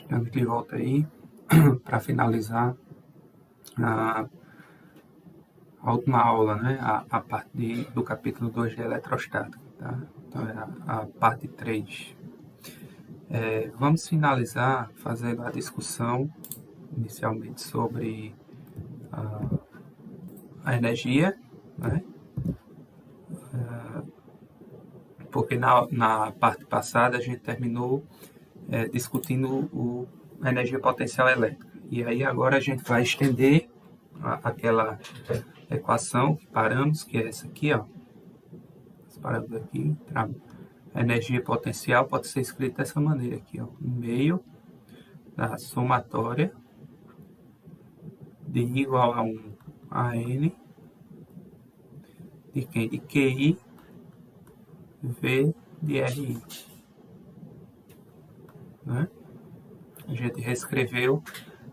Estamos de volta aí para finalizar a última aula, né? A parte do capítulo 2 de eletrostática, tá? Então é a parte 3. Vamos finalizar fazendo a discussão inicialmente sobre a energia, né? Porque na parte passada a gente terminou discutindo a energia potencial elétrica. E aí agora a gente vai estender aquela equação que paramos, que é essa aqui, ó. Paramos aqui, a energia potencial pode ser escrita dessa maneira aqui, ó. No meio da somatória de I igual a 1 a N de quem? De QI V de RI. Né? A gente reescreveu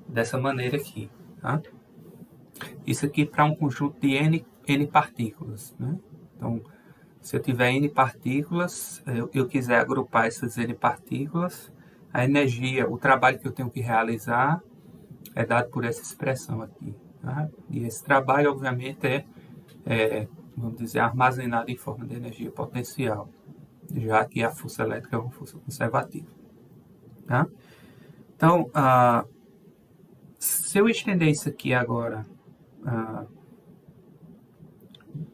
dessa maneira aqui, tá? Isso aqui para um conjunto de N partículas, né? Então, se eu tiver N partículas, eu quiser agrupar essas N partículas, a energia, o trabalho que eu tenho que realizar é dado por essa expressão aqui. Tá? E esse trabalho, obviamente, vamos dizer, armazenado em forma de energia potencial, já que a força elétrica é uma força conservativa. Tá? Então, se eu estender isso aqui agora,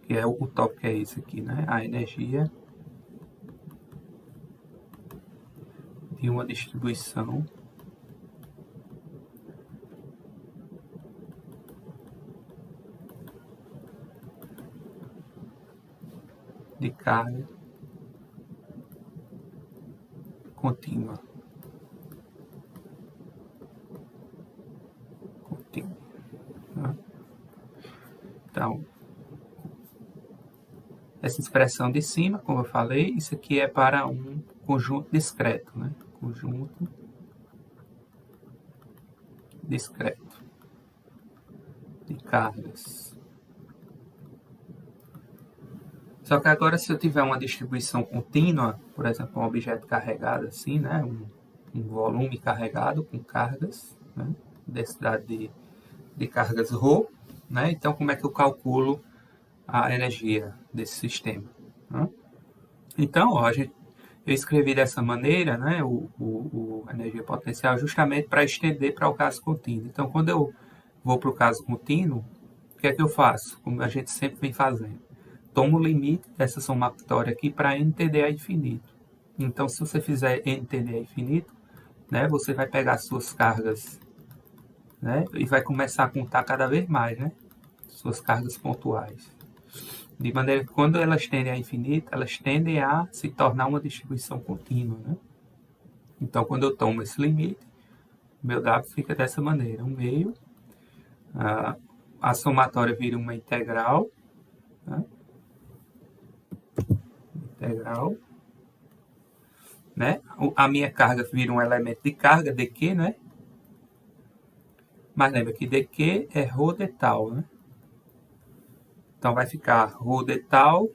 que é o tópico é esse aqui, né? A energia de uma distribuição de carga contínua. Tá? Então, essa expressão de cima, como eu falei, isso aqui é para um conjunto discreto, né? Conjunto discreto de cargas. Só que agora, se eu tiver uma distribuição contínua, por exemplo, um objeto carregado assim, né? Um volume carregado com cargas, né? Densidade de cargas ρ, né? Então, como é que eu calculo a energia desse sistema? Né? Então, ó, eu escrevi dessa maneira, né, a energia potencial, justamente para estender para o caso contínuo. Então, quando eu vou para o caso contínuo, o que é que eu faço? Como a gente sempre vem fazendo. Tomo o limite dessa somatória aqui para n tender a infinito. Então, se você fizer n tender a infinito, né, você vai pegar as suas cargas, né, e vai começar a contar cada vez mais, né, suas cargas pontuais. De maneira que quando elas tendem a infinito, elas tendem a se tornar uma distribuição contínua. Né? Então, quando eu tomo esse limite, meu W fica dessa maneira. 1 meio, a somatória vira uma integral, né? Integral, né? A minha carga vira um elemento de carga, dq, né? Mas lembra que dq é ρ de tal, né? Então vai ficar ρ de tal,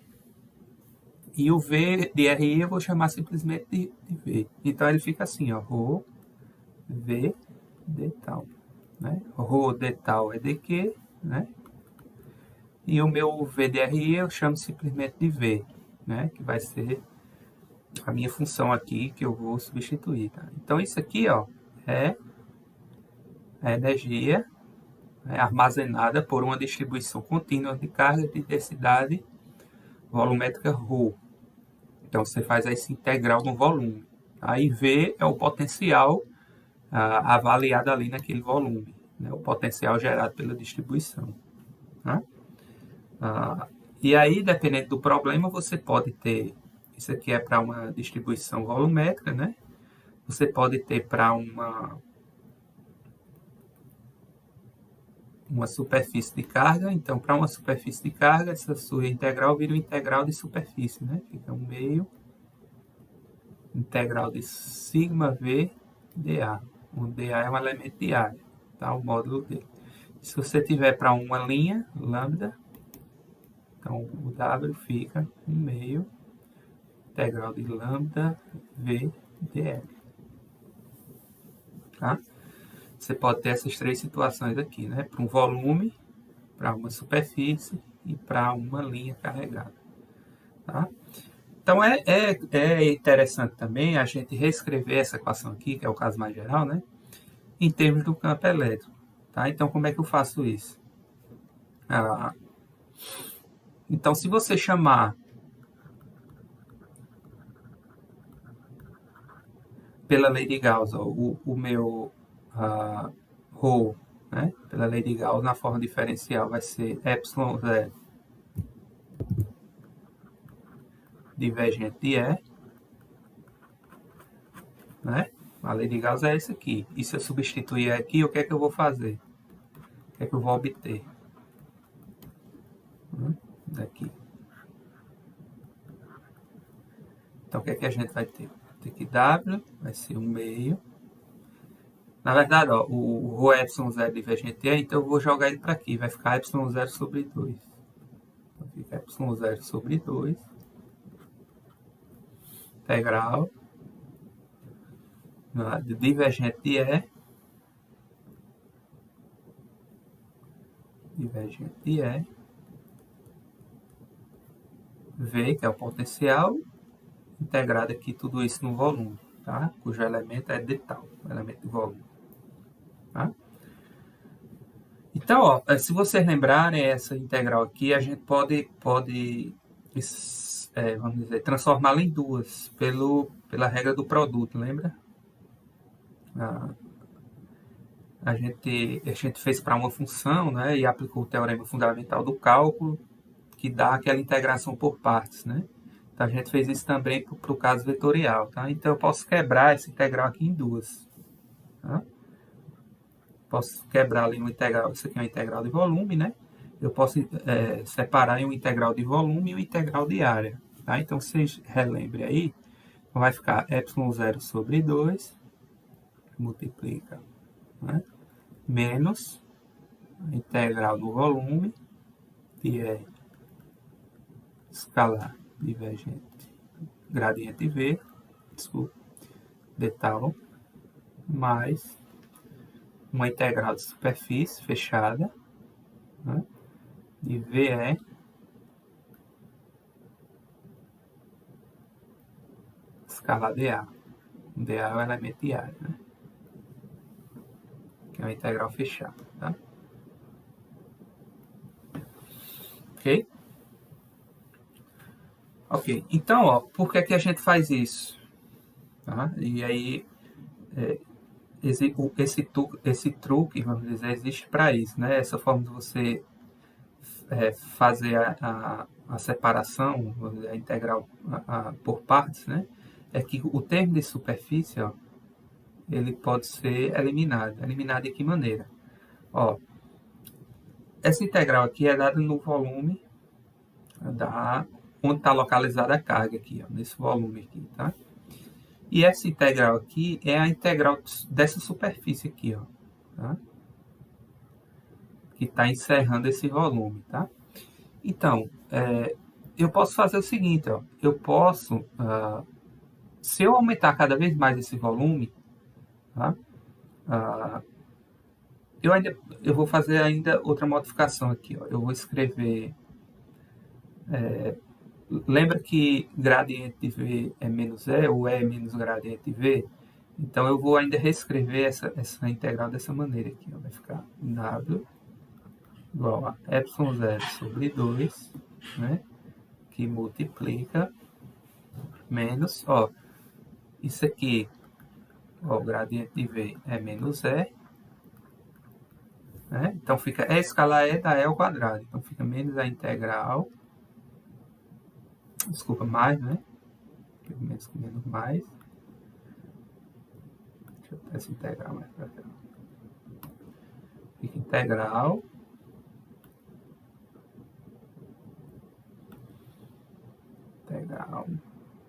e o V de RI eu vou chamar simplesmente de V. Então ele fica assim, ó, ρ, V de tal. Né? Ρ de tal é dq, né? E o meu V de RI eu chamo simplesmente de V, né? Que vai ser a minha função aqui que eu vou substituir. Tá? Então isso aqui, ó, é a energia armazenada por uma distribuição contínua de carga de densidade volumétrica ρ. Então você faz essa integral no volume. Aí V é o potencial avaliado ali naquele volume, né? O potencial gerado pela distribuição. Né? E aí, dependendo do problema, você pode ter, isso aqui é para uma distribuição volumétrica, né? Você pode ter para uma superfície de carga. Então, para uma superfície de carga, essa sua integral vira uma integral de superfície, né? Fica 1 meio integral de sigma V dA, onde dA é um elemento de área, tá? O módulo dele. Se você tiver para uma linha, lambda, então o W fica 1 meio integral de lambda V dL. tá? Você pode ter essas três situações aqui, né? Para um volume, para uma superfície e para uma linha carregada, tá? Então, é interessante também a gente reescrever essa equação aqui, que é o caso mais geral, né? Em termos do campo elétrico, tá? Então, como é que eu faço isso? Então, se você chamar pela lei de Gauss ó, o meu ρ, né? Pela lei de Gauss, na forma diferencial, vai ser ε0 divergente de E, né? A lei de Gauss é essa aqui. E se eu substituir aqui, o que é que eu vou fazer? O que é que eu vou obter? Daqui. Então, o que é que a gente vai ter? Tem que W vai ser 1 meio. Na verdade, ó, o ρ ε0 divergente de E, então eu vou jogar ele para aqui. Vai ficar ε0 sobre 2. Então, fica ε0 sobre 2. Integral de divergente de E. Divergente de E. V, que é o potencial, integrado aqui tudo isso no volume, tá? Cujo elemento é d tal, o elemento de volume. Tá? Então, ó, se vocês lembrarem essa integral aqui, a gente pode vamos dizer, transformá-la em duas pela regra do produto, lembra? A gente fez para uma função, né, e aplicou o teorema fundamental do cálculo, que dá aquela integração por partes, né? Então, a gente fez isso também para o caso vetorial, tá? Então, eu posso quebrar essa integral aqui em duas. Tá? Posso quebrar ali uma integral, isso aqui é uma integral de volume, né? Eu posso separar em uma integral de volume e uma integral de área. Tá? Então, vocês relembrem aí, vai ficar ε0 sobre 2, multiplica, né? Menos a integral do volume, que é escalar divergente, gradiente V, desculpa, de tal, mais uma integral de superfície fechada, né? De VE escalar dA. dA é o elemento de área, né? Que é uma integral fechada, tá? Ok? Ok, então, ó, por que a gente faz isso? Tá? E aí, esse truque, vamos dizer, existe para isso, né? Essa forma de você fazer a separação, a integral por partes, né? É que o termo de superfície, ó, ele pode ser eliminado. Eliminado de que maneira? Ó, essa integral aqui é dada no volume onde está localizada a carga aqui, ó, nesse volume aqui, tá? E essa integral aqui é a integral dessa superfície aqui, ó, tá? Que está encerrando esse volume, tá? Então, eu posso fazer o seguinte, ó, eu posso, se eu aumentar cada vez mais esse volume, tá? Eu vou fazer ainda outra modificação aqui, ó. Eu vou escrever, lembra que gradiente de V é menos E, ou E é menos gradiente de V? Então, eu vou ainda reescrever essa integral dessa maneira aqui, ó. Vai ficar W igual a ε0 sobre 2, né? Que multiplica menos, ó, isso aqui, ó, o gradiente de V é menos E, né? Então fica E escalar E dá E ao quadrado, então fica menos a integral, desculpa, mais, né? Menos que menos mais. Deixa eu botar essa integral mais pra cá. Fica integral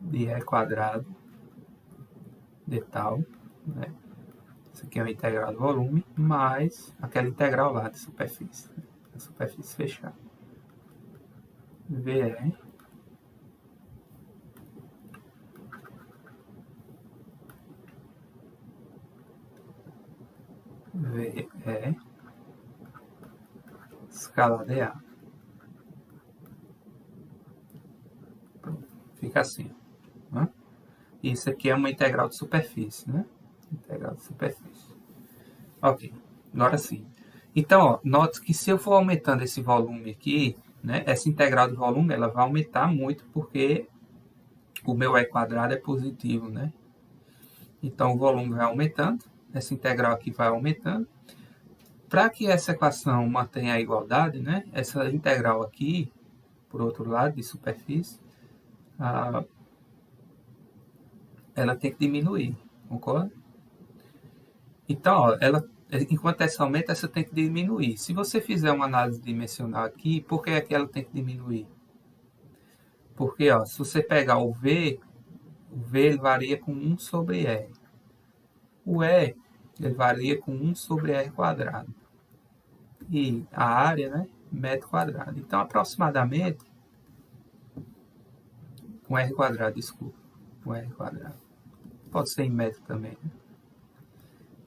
de E quadrado de tal, né? Isso aqui é uma integral do volume, mais aquela integral lá de superfície, né? A superfície fechada. VE V é escalar de A. Fica assim. Né? Isso aqui é uma integral de superfície, né? Integral de superfície. Ok, agora sim. Então, ó, note que se eu for aumentando esse volume aqui, né, essa integral de volume ela vai aumentar muito porque o meu E quadrado é positivo, né? Então, o volume vai aumentando, essa integral aqui vai aumentando. Para que essa equação mantenha a igualdade, né, essa integral aqui, por outro lado, de superfície, ela tem que diminuir, concorda? Então, ó, enquanto essa aumenta, essa tem que diminuir. Se você fizer uma análise dimensional aqui, por que é que ela tem que diminuir? Porque, ó, se você pegar o V ele varia com 1 sobre R. O E, ele varia com 1 sobre R quadrado. E a área, né, metro quadrado. Então, aproximadamente, com R quadrado, desculpa, com R quadrado. Pode ser em metro também, né?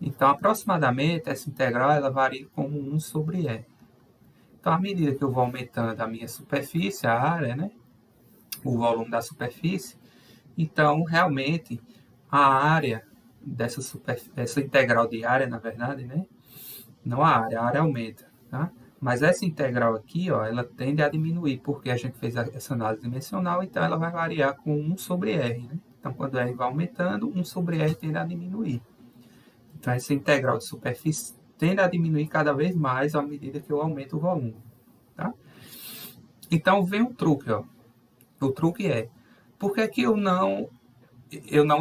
Então, aproximadamente, essa integral ela varia como 1 sobre R. Então, à medida que eu vou aumentando a minha superfície, a área, né, o volume da superfície, então, realmente, a área essa integral de área, na verdade, né, não a área aumenta, tá? Mas essa integral aqui, ó, ela tende a diminuir, porque a gente fez essa análise dimensional, então ela vai variar com 1 sobre R, né? Então, quando R vai aumentando, 1 sobre R tende a diminuir. Então, essa integral de superfície tende a diminuir cada vez mais à medida que eu aumento o volume. Tá? Então, vem um truque. Ó. O truque é, por que eu não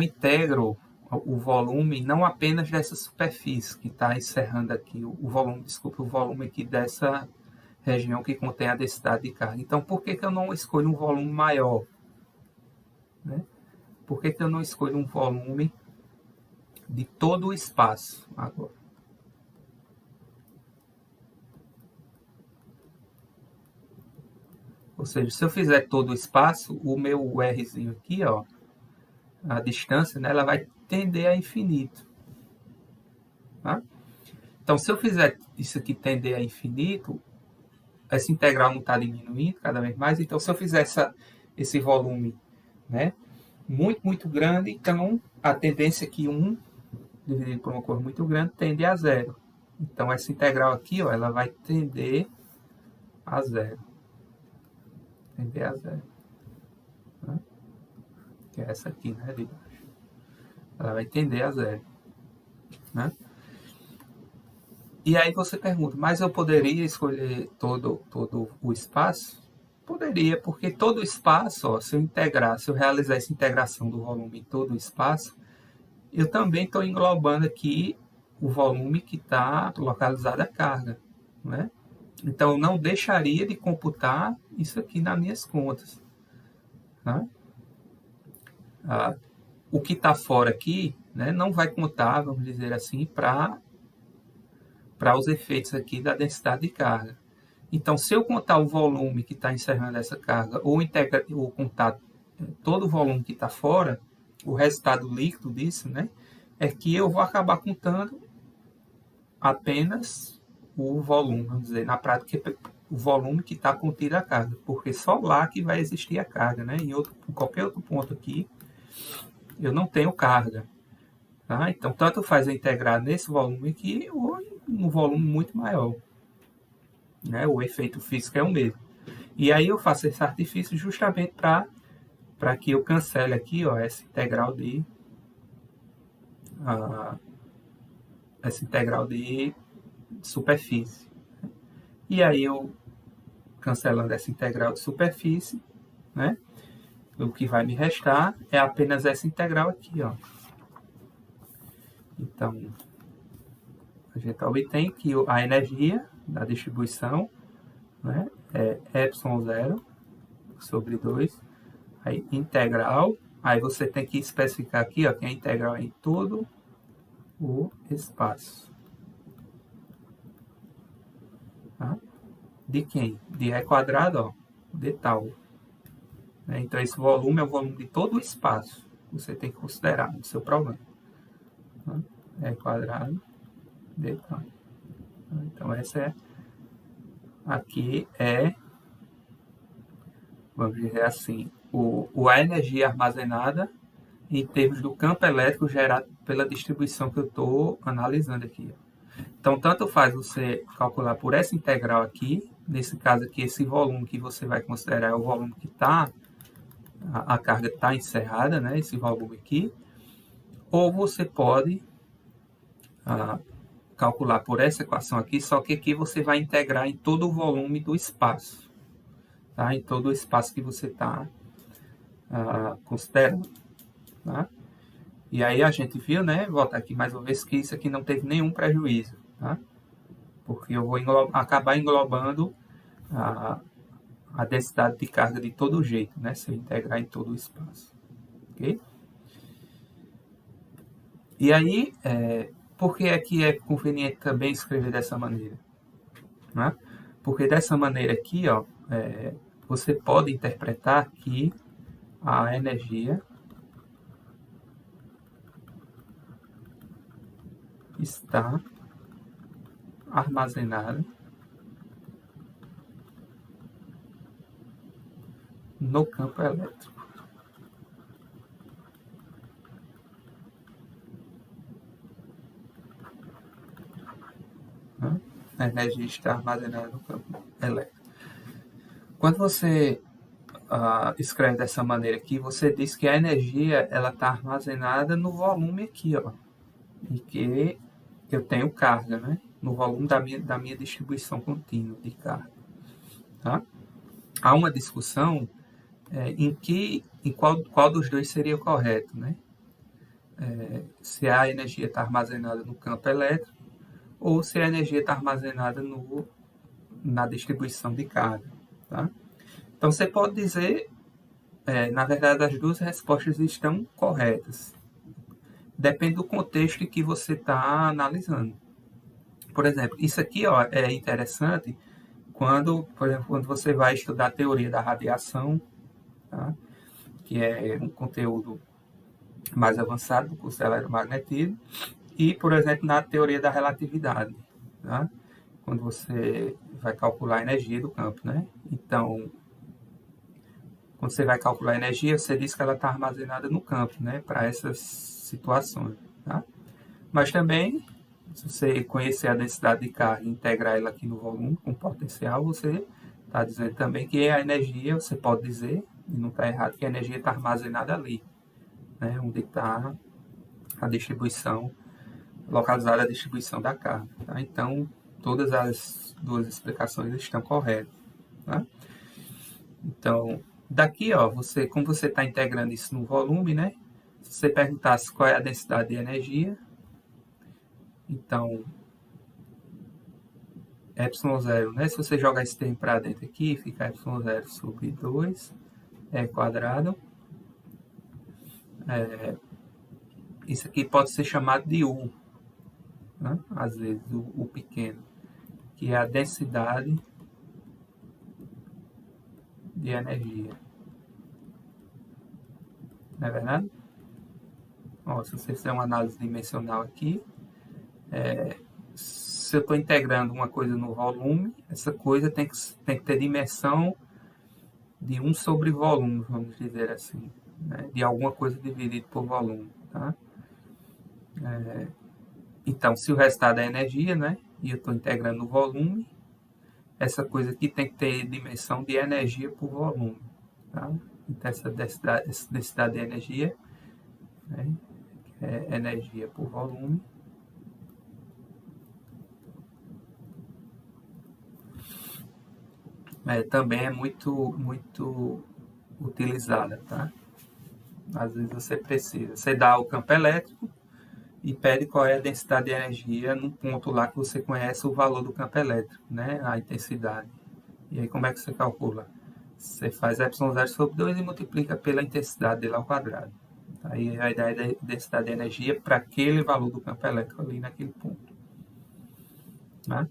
integro o volume não apenas dessa superfície que está encerrando aqui, o volume aqui dessa região que contém a densidade de carga. Então, por que eu não escolho um volume maior? Né? Por que eu não escolho um volume de todo o espaço agora? Ou seja, se eu fizer todo o espaço, o meu Rzinho aqui, ó, a distância, né, ela vai tender a infinito. Tá? Então, se eu fizer isso aqui tender a infinito, essa integral não está diminuindo cada vez mais. Então, se eu fizer esse volume, né, muito grande, então a tendência é que 1 dividido por uma cor muito grande tende a zero. Então, essa integral aqui, ó, ela vai tender a zero. Tender a zero. Né? Que é essa aqui, né, de baixo. Ela vai tender a zero. Né? E aí você pergunta, mas eu poderia escolher todo o espaço? Poderia, porque todo o espaço, ó, se eu realizar essa integração do volume em todo o espaço, eu também estou englobando aqui o volume que está localizado a carga. Né? Então, eu não deixaria de computar isso aqui nas minhas contas. Né? O que está fora aqui, né, não vai contar, vamos dizer assim, para os efeitos aqui da densidade de carga. Então, se eu contar o volume que está encerrando essa carga, ou contar todo o volume que está fora, o resultado líquido disso, né, é que eu vou acabar contando apenas o volume, vamos dizer, na prática, o volume que está contido a carga, porque só lá que vai existir a carga, né? Em qualquer outro ponto aqui, eu não tenho carga. Tá? Então, tanto faz eu integrar nesse volume aqui ou em um volume muito maior. Né? O efeito físico é o mesmo. E aí eu faço esse artifício justamente para que eu cancele aqui, ó, essa integral de superfície. E aí eu, cancelando essa integral de superfície, né, o que vai me restar é apenas essa integral aqui. Ó. Então, a gente obtém que a energia da distribuição, né, é ε0 sobre 2, aí integral, aí você tem que especificar aqui, ó, que a integral é em todo o espaço. Tá? De quem? De E quadrado, ó, de tal. Né? Então, esse volume é o volume de todo o espaço que você tem que considerar no seu problema. Tá? E quadrado d campo. Então, essa é, aqui é, vamos dizer assim, a energia armazenada em termos do campo elétrico gerado pela distribuição que eu estou analisando aqui. Então, tanto faz você calcular por essa integral aqui, nesse caso aqui, esse volume que você vai considerar é o volume que está, a carga está encerrada, né, esse volume aqui, ou você pode calcular por essa equação aqui, só que aqui você vai integrar em todo o volume do espaço, tá? Em todo o espaço que você está considerando. Tá? E aí a gente viu, né, voltar aqui mais uma vez, que isso aqui não teve nenhum prejuízo, tá? Porque eu vou acabar englobando a densidade de carga de todo jeito, né, se eu integrar em todo o espaço. Ok? E aí, por que é conveniente também escrever dessa maneira? Né? Porque dessa maneira aqui, ó, você pode interpretar que a energia está armazenada no campo elétrico. Né? A energia está armazenada no campo elétrico. Quando você escreve dessa maneira aqui, você diz que a energia ela está armazenada no volume aqui, ó, e que eu tenho carga, né? No volume da minha distribuição contínua de carga. Tá? Há uma discussão em qual dos dois seria o correto, né? Se a energia está armazenada no campo elétrico ou se a energia está armazenada na distribuição de carga. Tá? Então, você pode dizer, na verdade, as duas respostas estão corretas. Depende do contexto em que você está analisando. Por exemplo, isso aqui ó, é interessante por exemplo, quando você vai estudar a teoria da radiação, tá? Que é um conteúdo mais avançado do curso de eletromagnetismo, e, por exemplo, na teoria da relatividade, tá? Quando você vai calcular a energia do campo, né? Então, quando você vai calcular a energia, você diz que ela está armazenada no campo, né? Para essas situações, tá? Mas também, se você conhecer a densidade de carga e integrar ela aqui no volume com potencial, você está dizendo também que a energia, você pode dizer, e não está errado, que a energia está armazenada ali, né? Onde está a distribuição, localizada a distribuição da carga. Tá? Então, todas as duas explicações estão corretas. Tá? Então, daqui, ó, como você está integrando isso no volume, né? Se você perguntasse qual é a densidade de energia, então, ε0, né? Se você jogar esse termo para dentro aqui, fica ε0 sobre 2 quadrado. Isso aqui pode ser chamado de U, né? Às vezes, o pequeno, que é a densidade de energia. Não é verdade? Ó, se você fizer uma análise dimensional aqui, se eu estou integrando uma coisa no volume, essa coisa tem que ter dimensão de 1 sobre volume, vamos dizer assim, né? De alguma coisa dividido por volume. Tá? Então, se o resultado é energia, né? E eu estou integrando no volume, essa coisa aqui tem que ter dimensão de energia por volume. Tá? Então, essa densidade de energia, né? É energia por volume, também é muito utilizada, tá? Às vezes você precisa. Você dá o campo elétrico e pede qual é a densidade de energia num ponto lá que você conhece o valor do campo elétrico, né? A intensidade. E aí como é que você calcula? Você faz ε0 sobre 2 e multiplica pela intensidade dele ao quadrado. Aí a ideia da densidade de energia para aquele valor do campo elétrico ali naquele ponto. Né?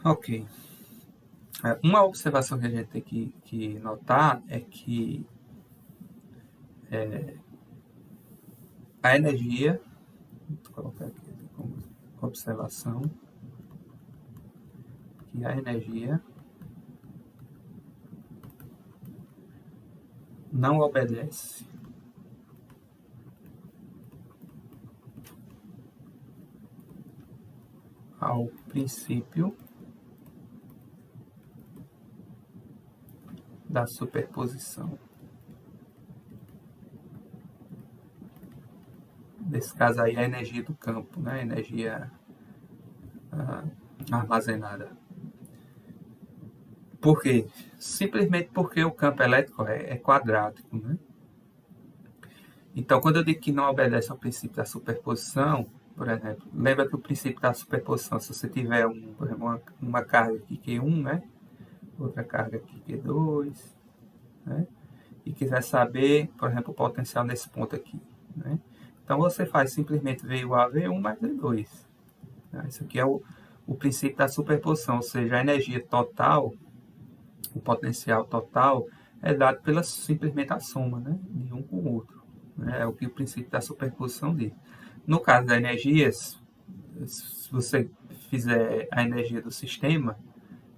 Ok. Uma observação que a gente tem que notar é que a energia, vou colocar aqui como observação, que a energia não obedece ao princípio da superposição. Nesse caso aí, a energia do campo, né? A energia armazenada. Por quê? Simplesmente porque o campo elétrico é quadrático, né? Então, quando eu digo que não obedece ao princípio da superposição, por exemplo, lembra que o princípio da superposição, se você tiver por exemplo, uma carga aqui Q1, né? Outra carga aqui Q2, né? E quiser saber, por exemplo, o potencial nesse ponto aqui, né? Então, você faz simplesmente V igual a V1 mais V2. Né? Isso aqui é o princípio da superposição, ou seja, a energia total, o potencial total, é dado pela simplesmente a soma, né? De um com o outro. Né? É o que o princípio da superposição diz. No caso da energia, se você fizer a energia do sistema,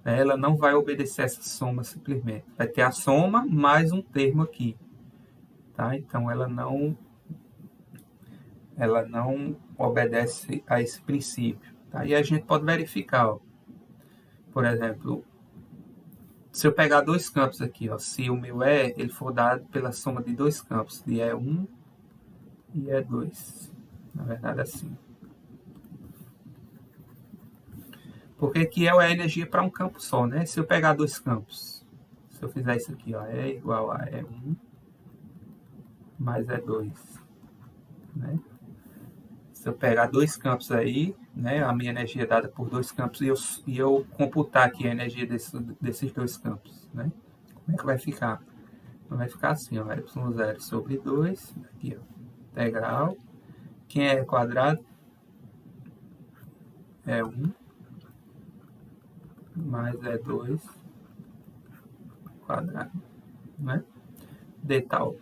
ela não vai obedecer essa soma simplesmente. Vai ter a soma mais um termo aqui. Tá? Então, ela não obedece a esse princípio. Tá? E a gente pode verificar, ó. Por exemplo, se eu pegar dois campos aqui, ó, se o meu E ele for dado pela soma de dois campos, de E1 e E2. Na verdade, assim. Porque que é a energia para um campo só, né? Se eu pegar dois campos, se eu fizer isso aqui, ó, E igual a E1 mais E2, né? Se eu pegar dois campos aí, né, a minha energia é dada por dois campos e eu computar aqui a energia desses dois campos, né? Como é que vai ficar? Vai ficar assim, ó, y0 sobre 2, aqui, ó, integral. Quem é quadrado? É 1 mais E2 quadrado, né? D tal,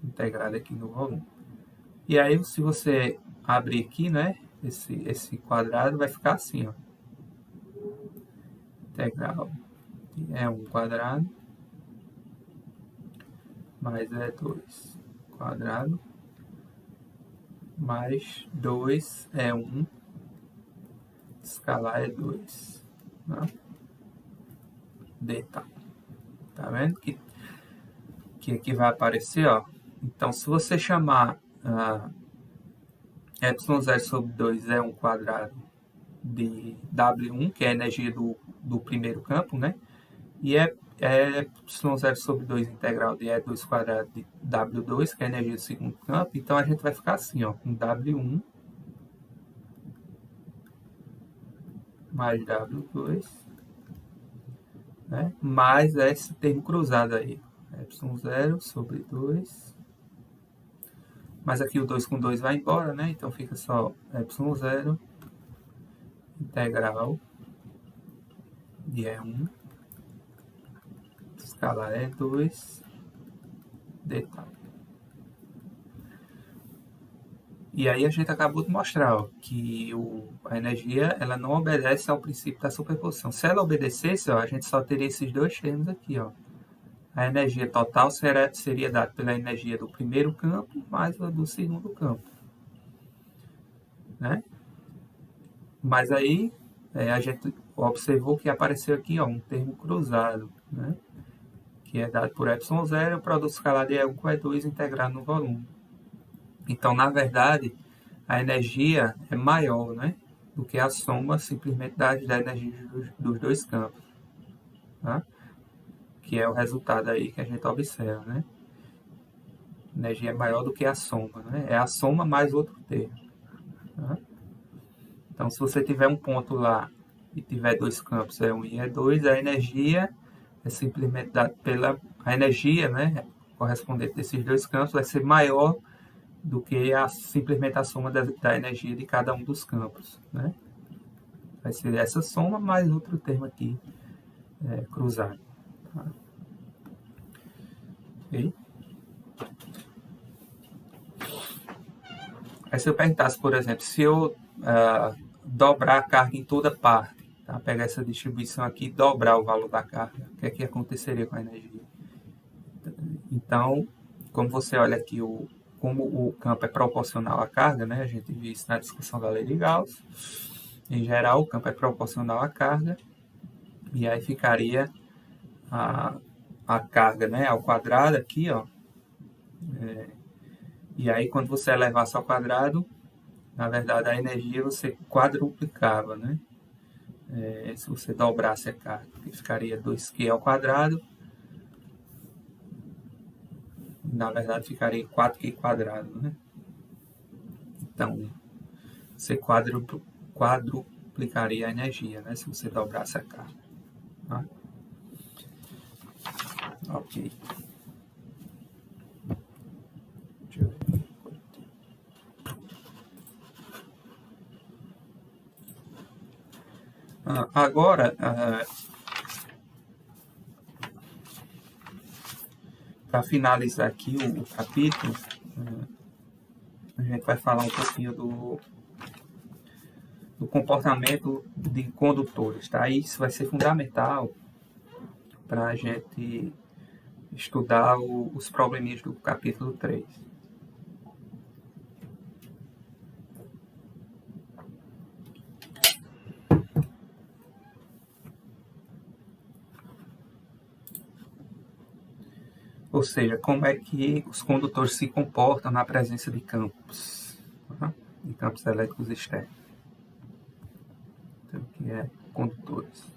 integrado aqui no volume. E aí, se você abrir aqui, né, esse quadrado vai ficar assim, ó. Integral é 1 quadrado mais E2 quadrado mais 2 é 1, escalar é 2. Né? Deta. Tá vendo que aqui vai aparecer, ó. Então, se você chamar y0 sobre 2 é 1 quadrado de W1, que é a energia do primeiro campo, né? E y0 sobre 2 integral de E2 quadrado de W2, que é a energia do segundo campo. Então, a gente vai ficar assim, ó, com W1 mais W2, né? Mais esse termo cruzado aí, y0 sobre 2. Mas aqui o 2 com 2 vai embora, né? Então fica só y0 integral de E1 escalar E2 deta. E aí a gente acabou de mostrar, ó, que a energia ela não obedece ao princípio da superposição. Se ela obedecesse, ó, a gente só teria esses dois termos aqui, ó. A energia total seria dada pela energia do primeiro campo mais a do segundo campo, né? Mas aí a gente observou que apareceu aqui, ó, um termo cruzado, né? Que é dado por y0, o produto escalar de E1 com E2 integrado no volume. Então, na verdade, a energia é maior, né, do que a soma simplesmente da energia dos dois campos, tá? Que é o resultado aí que a gente observa, né? A energia é maior do que a soma, né? É a soma mais outro termo. Tá? Então, se você tiver um ponto lá e tiver dois campos, E1 e E2, a energia é simplesmente dada pela... A energia, né, correspondente desses dois campos vai ser maior do que simplesmente a soma da energia de cada um dos campos, né? Vai ser essa soma mais outro termo aqui cruzado. Tá? Ok? Aí se eu perguntasse, por exemplo, se eu dobrar a carga em toda parte, tá? Pegar essa distribuição aqui e dobrar o valor da carga, o que é que aconteceria com a energia? Então, como você olha aqui, como o campo é proporcional à carga, né? A gente viu isso na discussão da lei de Gauss. Em geral, o campo é proporcional à carga, e aí ficaria a carga, né, ao quadrado aqui, ó. E aí, quando você elevasse ao quadrado, na verdade, a energia você quadruplicava, né? Se você dobrasse a carga, ficaria 2Q ao quadrado. Na verdade, ficaria 4Q quadrado, né? Então, você quadruplicaria a energia, né? Se você dobrasse a carga. Tá? Ok. Deixa eu ver. Agora, para finalizar aqui o capítulo, a gente vai falar um pouquinho do comportamento de condutores, tá? Isso vai ser fundamental para a gente estudar os probleminhas do capítulo 3. Ou seja, como é que os condutores se comportam na presença de campos, tá? De campos elétricos externos. Então, que é condutores.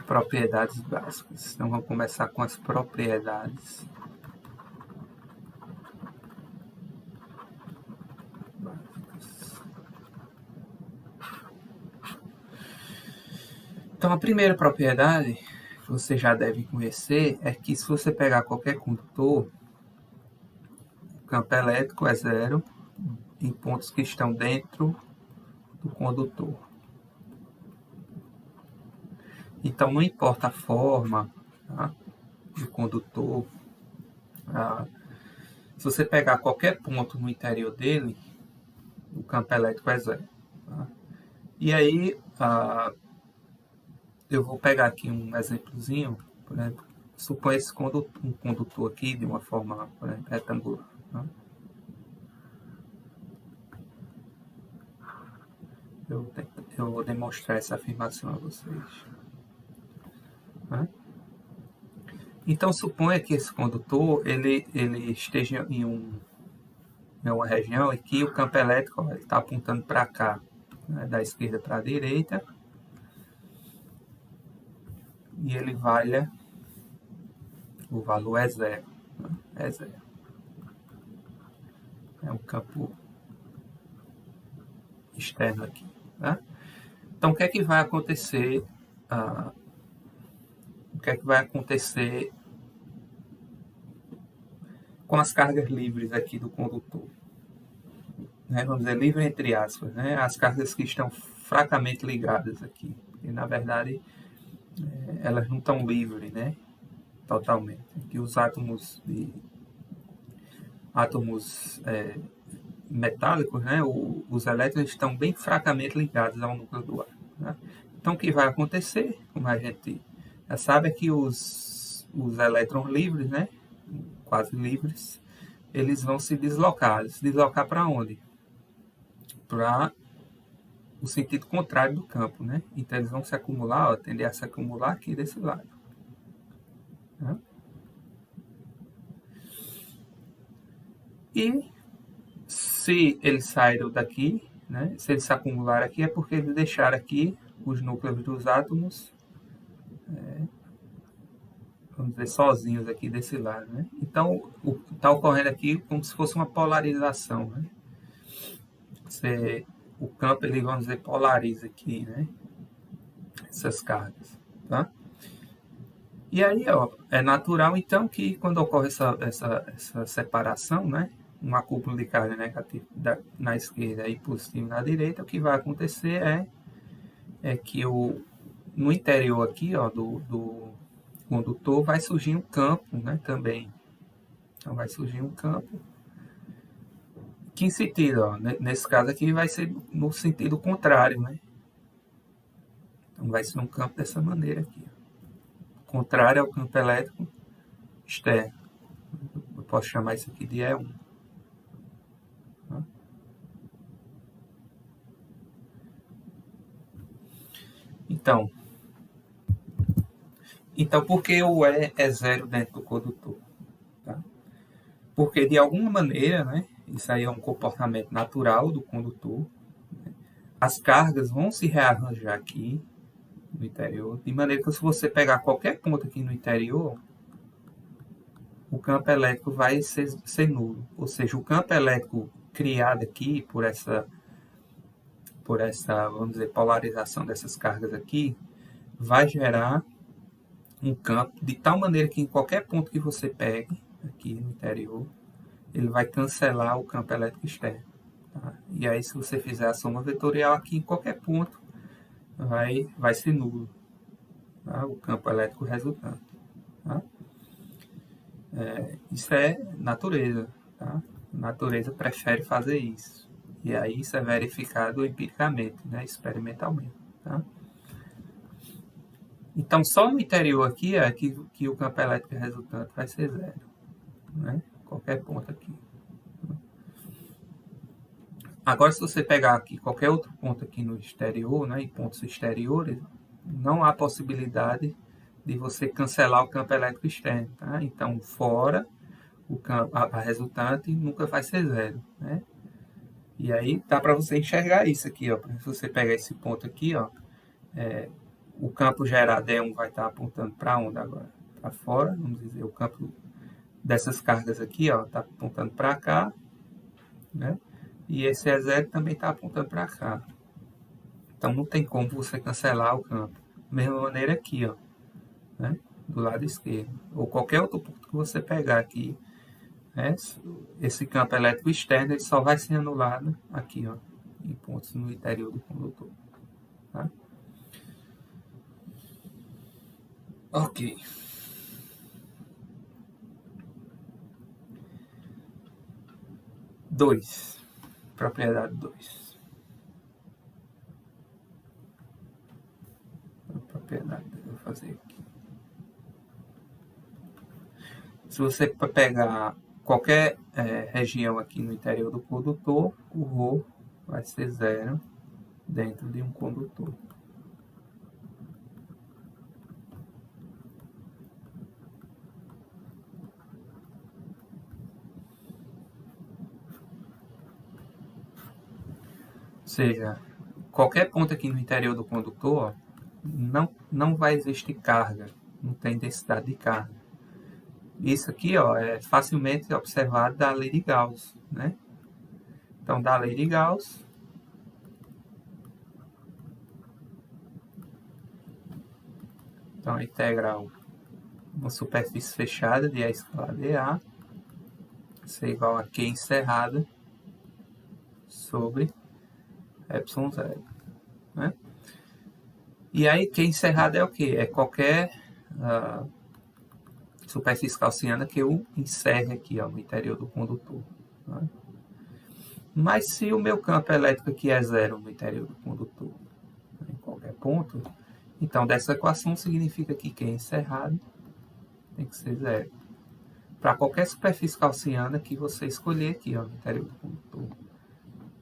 Propriedades básicas. Então, vamos começar com as propriedades básicas. Então, a primeira propriedade que você já deve conhecer é que se você pegar qualquer condutor, o campo elétrico é zero em pontos que estão dentro do condutor. Então, não importa a forma, tá, do condutor, se você pegar qualquer ponto no interior dele, o campo elétrico é zero. Tá? E aí, eu vou pegar aqui um exemplozinho, por exemplo, suponha esse um condutor aqui de uma forma, por exemplo, retangular. Tá? Eu vou demonstrar essa afirmação a vocês. Tá? Então, suponha que esse condutor ele esteja em uma região em que o campo elétrico está apontando para cá, né, da esquerda para a direita, e ele valha, o valor é zero. Né? É zero. É um campo externo aqui. Né? Então, o que é que vai acontecer? O que é que vai acontecer com as cargas livres aqui do condutor? Né? Vamos dizer, livre entre aspas, né? As cargas que estão fracamente ligadas aqui. E, na verdade, elas não estão livres, né? Totalmente. Aqui os átomos metálicos, né? Os elétrons estão bem fracamente ligados ao núcleo do átomo. Né? Então, o que vai acontecer, como a gente já sabe, é que os elétrons livres, né? Quase livres, eles vão se deslocar. Se deslocar para onde? Para o sentido contrário do campo, né? Então, eles vão se acumular, tender a se acumular aqui desse lado. Né? E se eles saíram daqui, né? Se eles se acumularam aqui, é porque eles deixaram aqui os núcleos dos átomos, vamos dizer, sozinhos aqui desse lado. Né? Então, está ocorrendo aqui como se fosse uma polarização. Né? O campo, ele, vamos dizer, polariza aqui, né? Essas cargas. Tá? E aí, ó, é natural, então, que quando ocorre essa separação, né? um acúmulo de carga negativa na esquerda e positivo na direita, o que vai acontecer é que no interior aqui, ó, do condutor vai surgir um campo, né, também. Então vai surgir um campo. Que em sentido, ó, nesse caso aqui vai ser no sentido contrário, né? Então vai ser um campo dessa maneira aqui, ó, contrário ao campo elétrico externo. Eu posso chamar isso aqui de E1. Tá? Então, por que o E é zero dentro do condutor? Tá? Porque, de alguma maneira, né, isso aí é um comportamento natural do condutor, né, as cargas vão se rearranjar aqui no interior, de maneira que se você pegar qualquer ponto aqui no interior, o campo elétrico vai ser nulo. Ou seja, o campo elétrico criado aqui por essa, vamos dizer, polarização dessas cargas aqui, vai gerar um campo de tal maneira que em qualquer ponto que você pegue aqui no interior, ele vai cancelar o campo elétrico externo. Tá? E aí, se você fizer a soma vetorial aqui em qualquer ponto, vai ser nulo, tá? O campo elétrico resultante. Tá? Isso é natureza. Tá? A natureza prefere fazer isso. E aí isso é verificado empiricamente, né? Experimentalmente. Tá? Então, só no interior aqui é que o campo elétrico resultante vai ser zero. Né? Qualquer ponto aqui. Agora, se você pegar aqui qualquer outro ponto aqui no exterior, né, em pontos exteriores, não há possibilidade de você cancelar o campo elétrico externo. Tá? Então, fora, a resultante nunca vai ser zero. Né? E aí dá para você enxergar isso aqui. Ó. Se você pegar esse ponto aqui, ó, o campo gerado E1 vai estar apontando para onde agora? Para fora, vamos dizer, o campo dessas cargas aqui está apontando para cá, né? E esse E0 também está apontando para cá. Então não tem como você cancelar o campo. Da mesma maneira aqui, ó, né? Do lado esquerdo. Ou qualquer outro ponto que você pegar aqui, né? Esse campo elétrico externo ele só vai ser anulado aqui, ó, em pontos no interior do condutor. Tá? Ok. Dois. Propriedade 2. Propriedade, vou fazer aqui. Se você pegar qualquer região aqui no interior do condutor, o ρ vai ser zero dentro de um condutor. Ou seja, qualquer ponto aqui no interior do condutor, não vai existir carga, não tem densidade de carga. Isso aqui é facilmente observado da lei de Gauss. Né? Então, da lei de Gauss, então a integral uma superfície fechada de A escalar dA, isso é igual a Q encerrada sobre epsilon zero. Né? E aí, Q encerrada é o quê? É qualquer superfície gaussiana que eu encerre aqui no interior do condutor. Né? Mas se o meu campo elétrico aqui é zero no interior do condutor, em qualquer ponto, então dessa equação significa que Q encerrado tem que ser zero. Para qualquer superfície gaussiana que você escolher aqui no interior do condutor.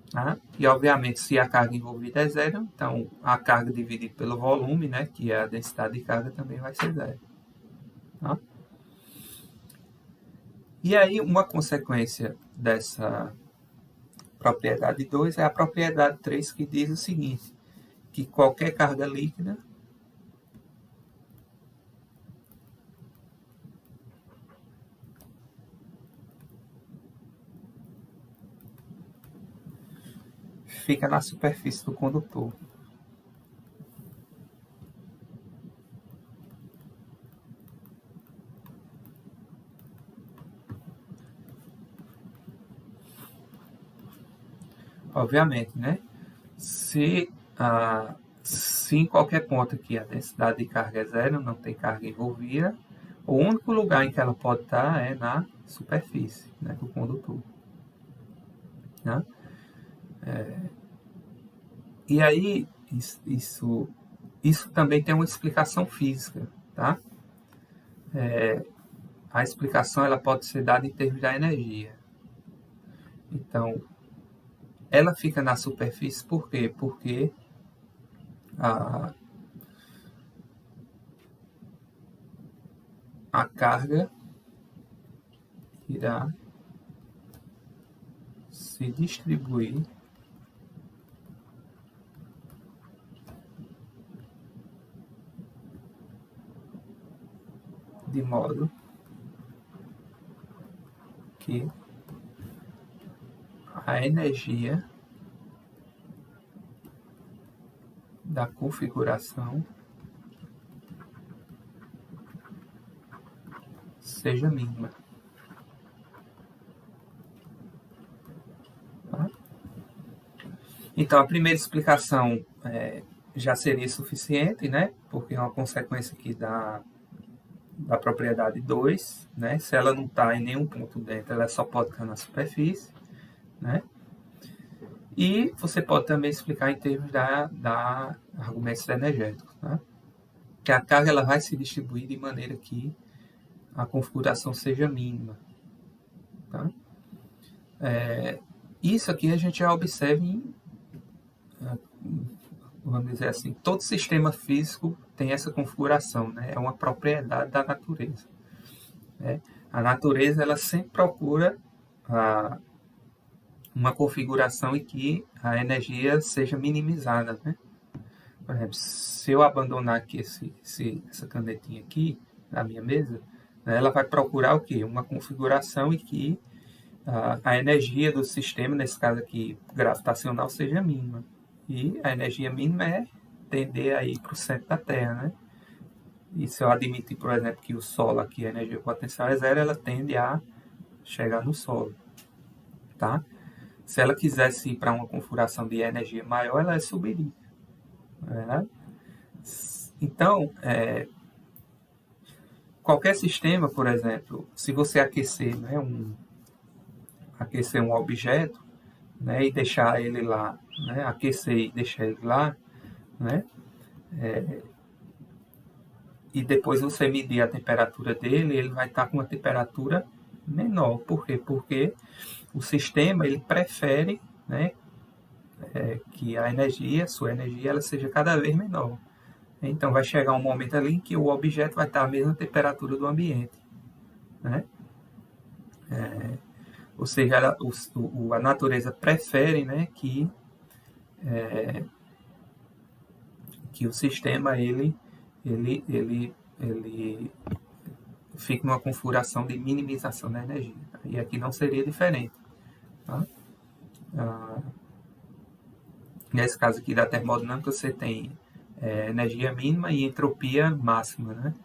Tá? E, obviamente, se a carga envolvida é zero, então a carga dividida pelo volume, né, que é a densidade de carga, também vai ser zero. Tá? E aí, uma consequência dessa propriedade 2 é a propriedade 3, que diz o seguinte, que qualquer carga líquida fica na superfície do condutor. obviamente, né? Se em qualquer ponto aqui a densidade de carga é zero, não tem carga envolvida, o único lugar em que ela pode estar é na superfície, né, do condutor. Né? E aí, isso também tem uma explicação física, tá? A explicação ela pode ser dada em termos da energia. Então, ela fica na superfície por quê? Porque a carga irá se distribuir de modo que a energia da configuração seja mínima. Tá? Então, a primeira explicação já seria suficiente, né? Porque é uma consequência aqui da propriedade 2, né? Se ela não está em nenhum ponto dentro, ela só pode estar na superfície, né? E você pode também explicar em termos da argumentos energéticos, né? Que a carga ela vai se distribuir de maneira que a configuração seja mínima. Tá? Isso aqui a gente já observa em, vamos dizer assim, todo sistema físico tem essa configuração, né? É uma propriedade da natureza. Né? A natureza ela sempre procura uma configuração em que a energia seja minimizada. Né? Por exemplo, se eu abandonar aqui essa canetinha aqui na minha mesa, né, ela vai procurar o quê? Uma configuração em que a energia do sistema, nesse caso aqui gravitacional, seja mínima. E a energia mínima é tender a ir para o centro da Terra. Né? E se eu admitir, por exemplo, que o solo aqui, a energia potencial é zero, ela tende a chegar no solo. Tá? Se ela quisesse ir para uma configuração de energia maior, ela subiria. Então, qualquer sistema, por exemplo, se você aquecer, né, aquecer um objeto, né, e deixar ele lá, né, aquecer e deixar ele lá, né, e depois você medir a temperatura dele, ele vai estar com uma temperatura menor. Por quê? Porque o sistema ele prefere, né, que a energia, sua energia, ela seja cada vez menor. Então vai chegar um momento ali em que o objeto vai estar à mesma temperatura do ambiente. Né? Ou seja, a natureza prefere, né, que o sistema ele fique numa configuração de minimização da energia. E aqui não seria diferente. Tá? Nesse caso aqui da termodinâmica, você tem energia mínima e entropia máxima. Né?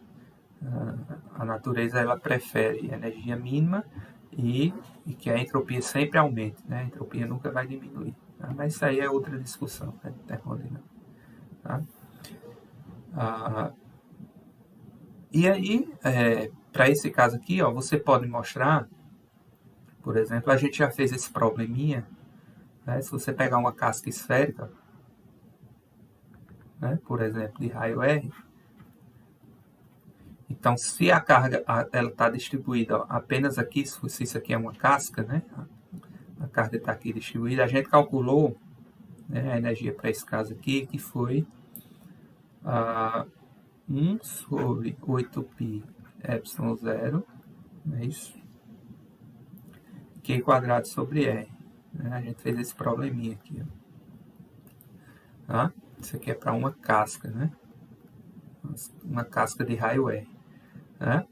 A natureza ela prefere energia mínima e que a entropia sempre aumente. Né? A entropia nunca vai diminuir. Tá? Mas isso aí é outra discussão, né? Termodinâmica. Tá? E aí, para esse caso aqui, ó, você pode mostrar, por exemplo, a gente já fez esse probleminha, né? Se você pegar uma casca esférica, né, por exemplo, de raio R, então se a carga ela está distribuída apenas aqui, se isso aqui é uma casca, né, a carga está aqui distribuída, a gente calculou, né, a energia para esse caso aqui, que foi 1 sobre 8π epsilon zero, não é isso? Q quadrado sobre R. Né? A gente fez esse probleminha aqui. Ó. Tá? Isso aqui é para uma casca, né? Uma casca de raio R. Né?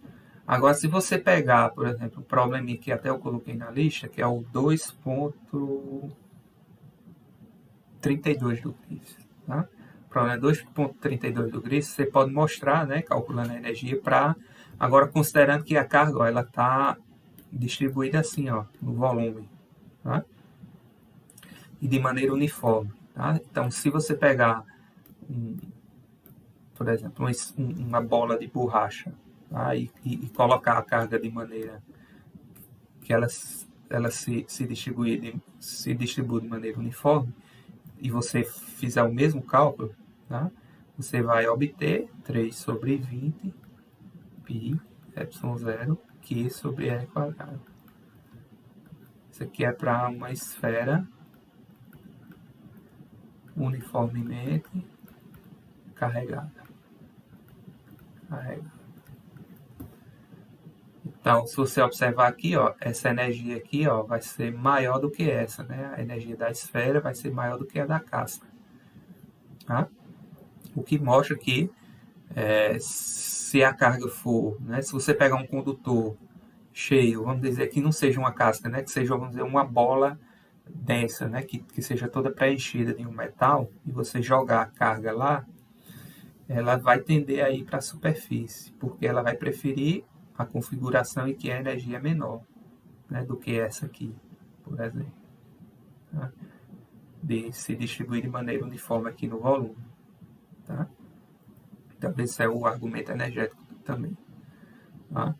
Agora, se você pegar, por exemplo, o probleminha que até eu coloquei na lista, que é o 2.32 do Griffith. Tá? O problema é 2.32 do Griffith, você pode mostrar, né, calculando a energia, para agora considerando que a carga ó, ela está distribuída assim, ó, no volume. Tá? e de maneira uniforme. Tá? Então, se você pegar, por exemplo, uma bola de borracha, tá? e colocar a carga de maneira que ela se distribui de maneira uniforme, e você fizer o mesmo cálculo, tá? Você vai obter 3 sobre 20 π ε0 Q sobre R quadrado. Isso aqui é para uma esfera uniformemente carregada. Então, se você observar aqui, ó, essa energia aqui, ó, vai ser maior do que essa, né? A energia da esfera vai ser maior do que a da casca. Tá? O que mostra que se a carga for, né, se você pegar um condutor cheio, vamos dizer que não seja uma casca, né, que seja, vamos dizer, uma bola densa, né, que seja toda preenchida de um metal, e você jogar a carga lá, ela vai tender a ir para a superfície, porque ela vai preferir a configuração em que a energia é menor, né, do que essa aqui, por exemplo. Tá? De se distribuir de maneira uniforme aqui no volume. Tá? Então, esse é o argumento energético também. Tá?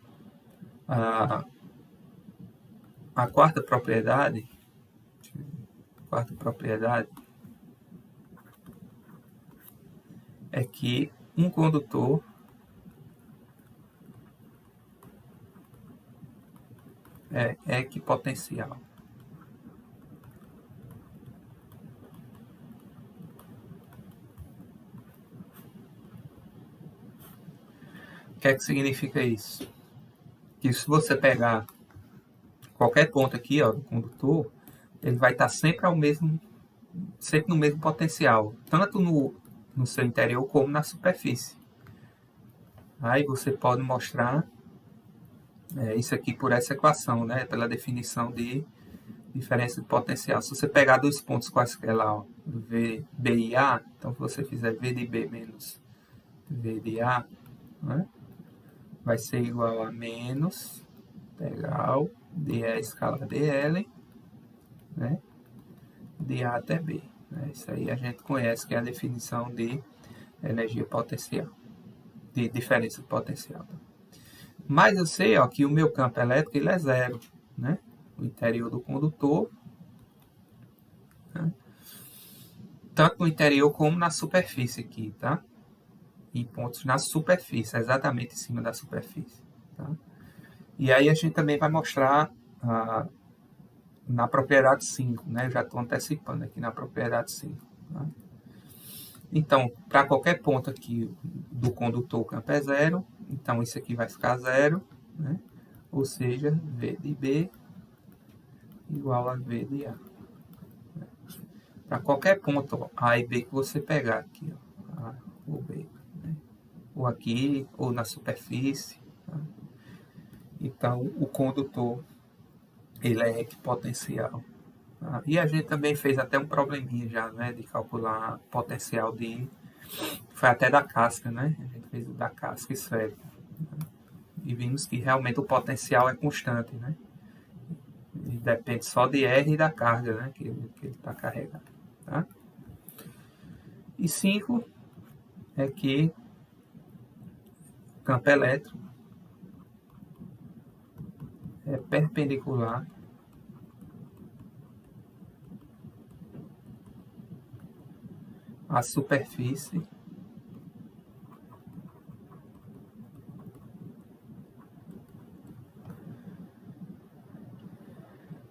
A quarta propriedade é que um condutor é equipotencial. O que é que significa isso? Que se você pegar qualquer ponto aqui, ó, do condutor, ele vai estar sempre no mesmo potencial, tanto no seu interior como na superfície. Aí você pode mostrar isso aqui por essa equação, né, pela definição de diferença de potencial. Se você pegar dois pontos quaisquer lá, ó, V, B e A, então se você fizer V de B menos V de A, né, vai ser igual a menos integral de E escalar dl, né, de A até B. Né? Isso aí a gente conhece que é a definição de energia potencial, de diferença de potencial. Mas eu sei, ó, que o meu campo elétrico ele é zero, né? O interior do condutor, né? Tanto no interior como na superfície aqui, tá? Em pontos na superfície, exatamente em cima da superfície. Tá? E aí a gente também vai mostrar na propriedade 5, né? Eu já estou antecipando aqui na propriedade 5. Tá? Então, para qualquer ponto aqui do condutor, o campo é zero. Então, isso aqui vai ficar zero, né? Ou seja, V de B igual a V de A. Para qualquer ponto, ó, A e B que você pegar aqui, ó, A ou B, né? Ou aqui, ou na superfície. Tá? Então, o condutor, ele é equipotencial. Tá? E a gente também fez até um probleminha já, né? De calcular potencial de... Foi até da casca, né? A gente fez o da casca esférica. Né? E vimos que realmente o potencial é constante, né? E depende só de R e da carga, né? Que ele está carregando. Tá? E 5 é que o campo elétrico é perpendicular à superfície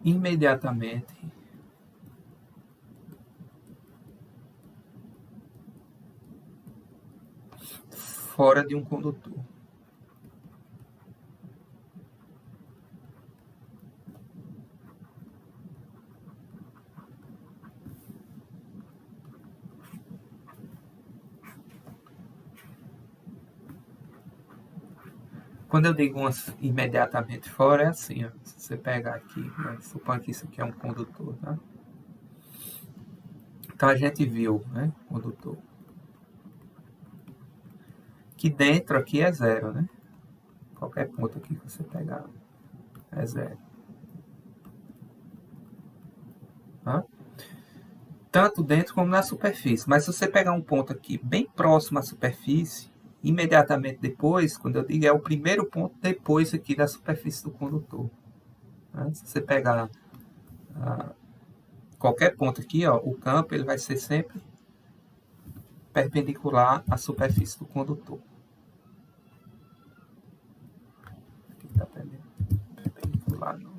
imediatamente fora de um condutor. Quando eu digo imediatamente fora, é assim, ó, se você pegar aqui, né, suponha que isso aqui é um condutor, tá? Então a gente viu, né, condutor, que dentro aqui é zero, né? Qualquer ponto aqui que você pegar é zero. Tá? tanto dentro como na superfície. Mas se você pegar um ponto aqui bem próximo à superfície, imediatamente depois, quando eu digo é o primeiro ponto depois aqui da superfície do condutor. Né? Se você pegar qualquer ponto aqui, ó, o campo ele vai ser sempre perpendicular à superfície do condutor. Aqui está perpendicular, não.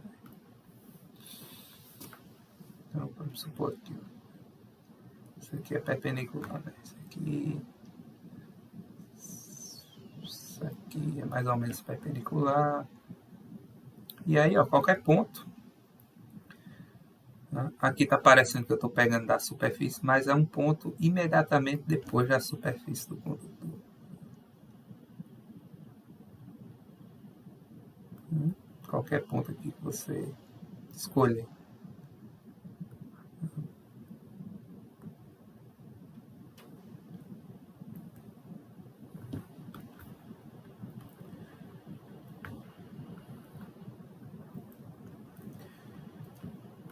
Então, vamos supor que isso aqui é perpendicular, né? Isso aqui é mais ou menos perpendicular. E aí, ó, qualquer ponto. Né? Aqui está parecendo que eu estou pegando da superfície, mas é um ponto imediatamente depois da superfície do condutor. Qualquer ponto aqui que você escolher.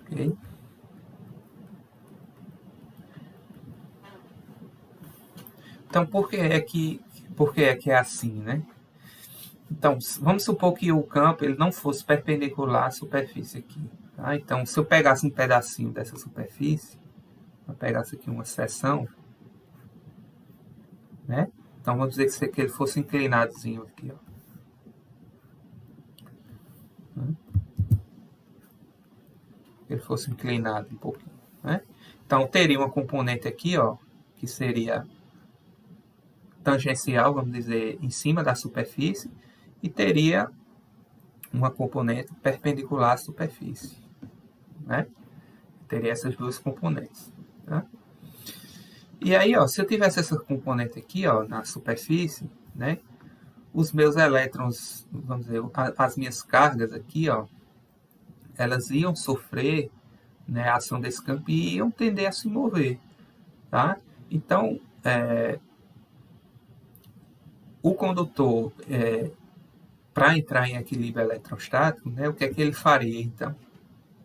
Ok? Então, por que é que é assim, né? Então, vamos supor que o campo ele não fosse perpendicular à superfície aqui. Tá? Então, se eu pegasse um pedacinho dessa superfície, eu pegasse aqui uma seção, né? Então, vamos dizer que ele fosse inclinadozinho aqui, ó. Ele fosse inclinado um pouquinho, né? Então, teria uma componente aqui, ó, que seria tangencial, vamos dizer, em cima da superfície, e teria uma componente perpendicular à superfície, né? Teria essas duas componentes, tá? E aí, ó, se eu tivesse essa componente aqui, ó, na superfície, né? Os meus elétrons, vamos dizer, as minhas cargas aqui, ó, elas iam sofrer, né, a ação desse campo e iam tender a se mover, tá? Então, o condutor, para entrar em equilíbrio eletrostático, né, o que é que ele faria, então?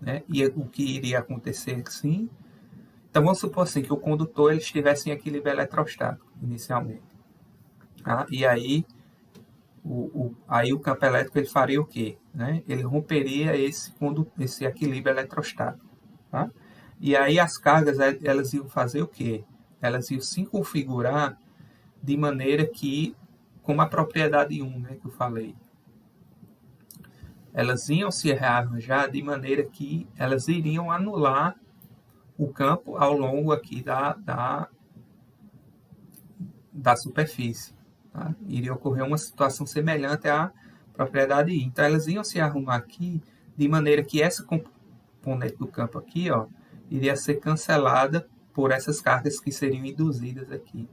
Né? E o que iria acontecer, sim? Então, vamos supor assim, que o condutor ele estivesse em equilíbrio eletrostático, inicialmente. Tá? E aí, aí o campo elétrico ele faria o quê? Né? Ele romperia esse equilíbrio eletrostático. Tá? E aí as cargas elas iam fazer o quê? Elas iam se configurar de maneira que, como a propriedade 1, né, que eu falei, elas iam se rearranjar de maneira que elas iriam anular o campo ao longo aqui da superfície. Tá? Iria ocorrer uma situação semelhante à propriedade I. Então, elas iam se arrumar aqui de maneira que essa componente do campo aqui, ó, iria ser cancelada por essas cargas que seriam induzidas aqui.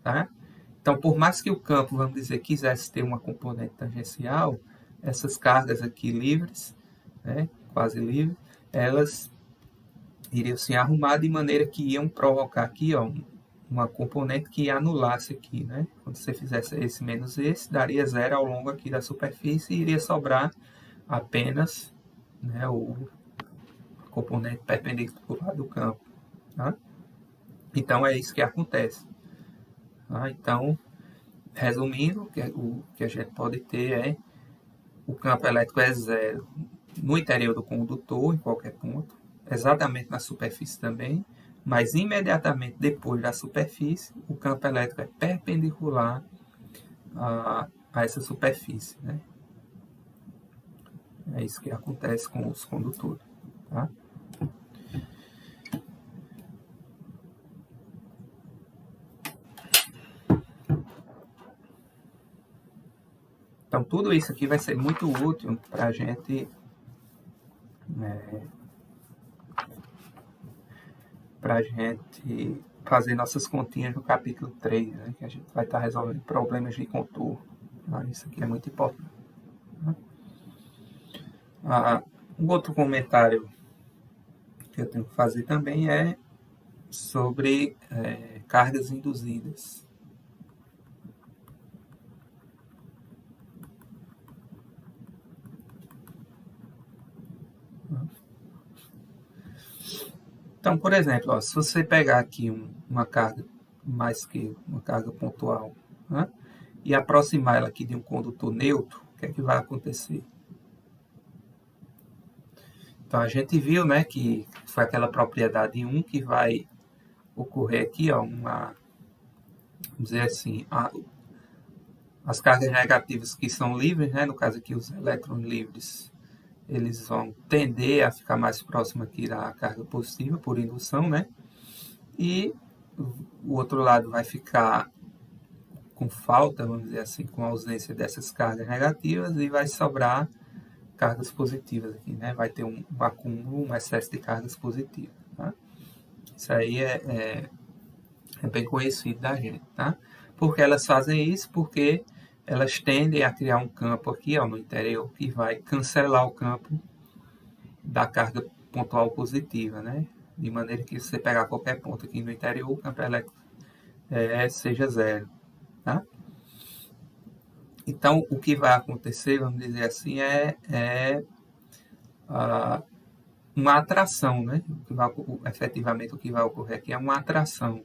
Tá? Então, por mais que o campo, vamos dizer, quisesse ter uma componente tangencial, essas cargas aqui livres, né, quase livres, elas iriam se arrumar de maneira que iam provocar aqui, ó, uma componente que anulasse aqui, né? Quando você fizesse esse menos esse, daria zero ao longo aqui da superfície e iria sobrar apenas, né, o componente perpendicular do campo. Tá? Então, é isso que acontece. Tá? Então, resumindo, o que a gente pode ter é o campo elétrico é zero no interior do condutor, em qualquer ponto, exatamente na superfície também, mas imediatamente depois da superfície, o campo elétrico é perpendicular a essa superfície. Né? É isso que acontece com os condutores. Tá? Então, tudo isso aqui vai ser muito útil para a gente fazer nossas continhas no capítulo 3, né, que a gente vai estar resolvendo problemas de contorno. Isso aqui é muito importante. Um outro comentário que eu tenho que fazer também é sobre cargas induzidas. Então, por exemplo, ó, se você pegar aqui uma carga mais que uma carga pontual, né, e aproximar ela aqui de um condutor neutro, o que é que vai acontecer? Então, a gente viu, né, que foi aquela propriedade 1 que vai ocorrer aqui, ó, vamos dizer assim, as cargas negativas que são livres, né, no caso aqui os elétrons livres, eles vão tender a ficar mais próximo aqui da carga positiva por indução, né, e o outro lado vai ficar com falta, vamos dizer assim, com ausência dessas cargas negativas e vai sobrar cargas positivas aqui, né? Vai ter um acúmulo, um excesso de cargas positivas, tá? Isso aí é bem conhecido da gente, tá? Porque elas fazem isso porque elas tendem a criar um campo aqui, ó, no interior, que vai cancelar o campo da carga pontual positiva, né? De maneira que se você pegar qualquer ponto aqui no interior, o campo elétrico seja zero, tá? Então, o que vai acontecer, vamos dizer assim, uma atração, né? Efetivamente, o que vai ocorrer aqui é uma atração,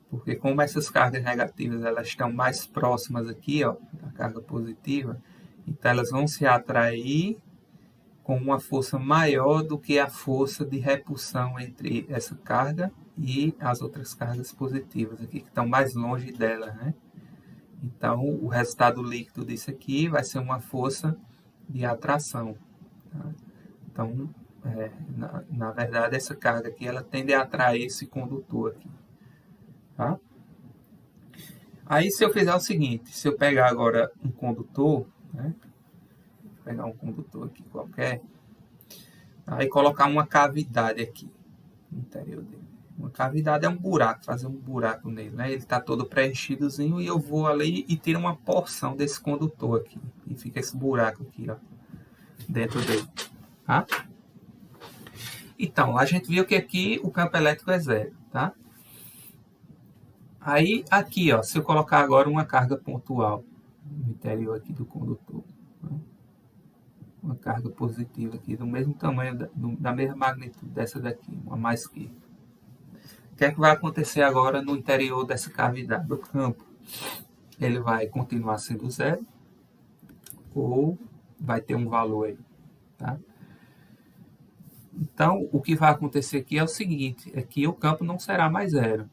porque como essas cargas negativas elas estão mais próximas aqui, ó, da carga positiva, então elas vão se atrair com uma força maior do que a força de repulsão entre essa carga e as outras cargas positivas aqui, que estão mais longe dela, né? Então, o resultado líquido disso aqui vai ser uma força de atração. Tá? Então, na verdade, essa carga aqui ela tende a atrair esse condutor aqui. Tá? Aí, se eu fizer o seguinte, se eu pegar agora um condutor, né? Vou pegar um condutor aqui qualquer, aí colocar uma cavidade aqui no interior dele. Uma cavidade é um buraco, fazer um buraco nele, né? Ele está todo preenchidozinho e eu vou ali e tiro uma porção desse condutor aqui. E fica esse buraco aqui, ó, dentro dele. Tá? Então, a gente viu que aqui o campo elétrico é zero, tá? Aí, aqui, ó, se eu colocar agora uma carga pontual no interior aqui do condutor, né? Uma carga positiva aqui, do mesmo tamanho, da mesma magnitude dessa daqui, uma mais que. O que é que vai acontecer agora no interior dessa cavidade do campo? Ele vai continuar sendo zero ou vai ter um valor aí, tá? Então, o que vai acontecer aqui é o seguinte, é que o campo não será mais zero,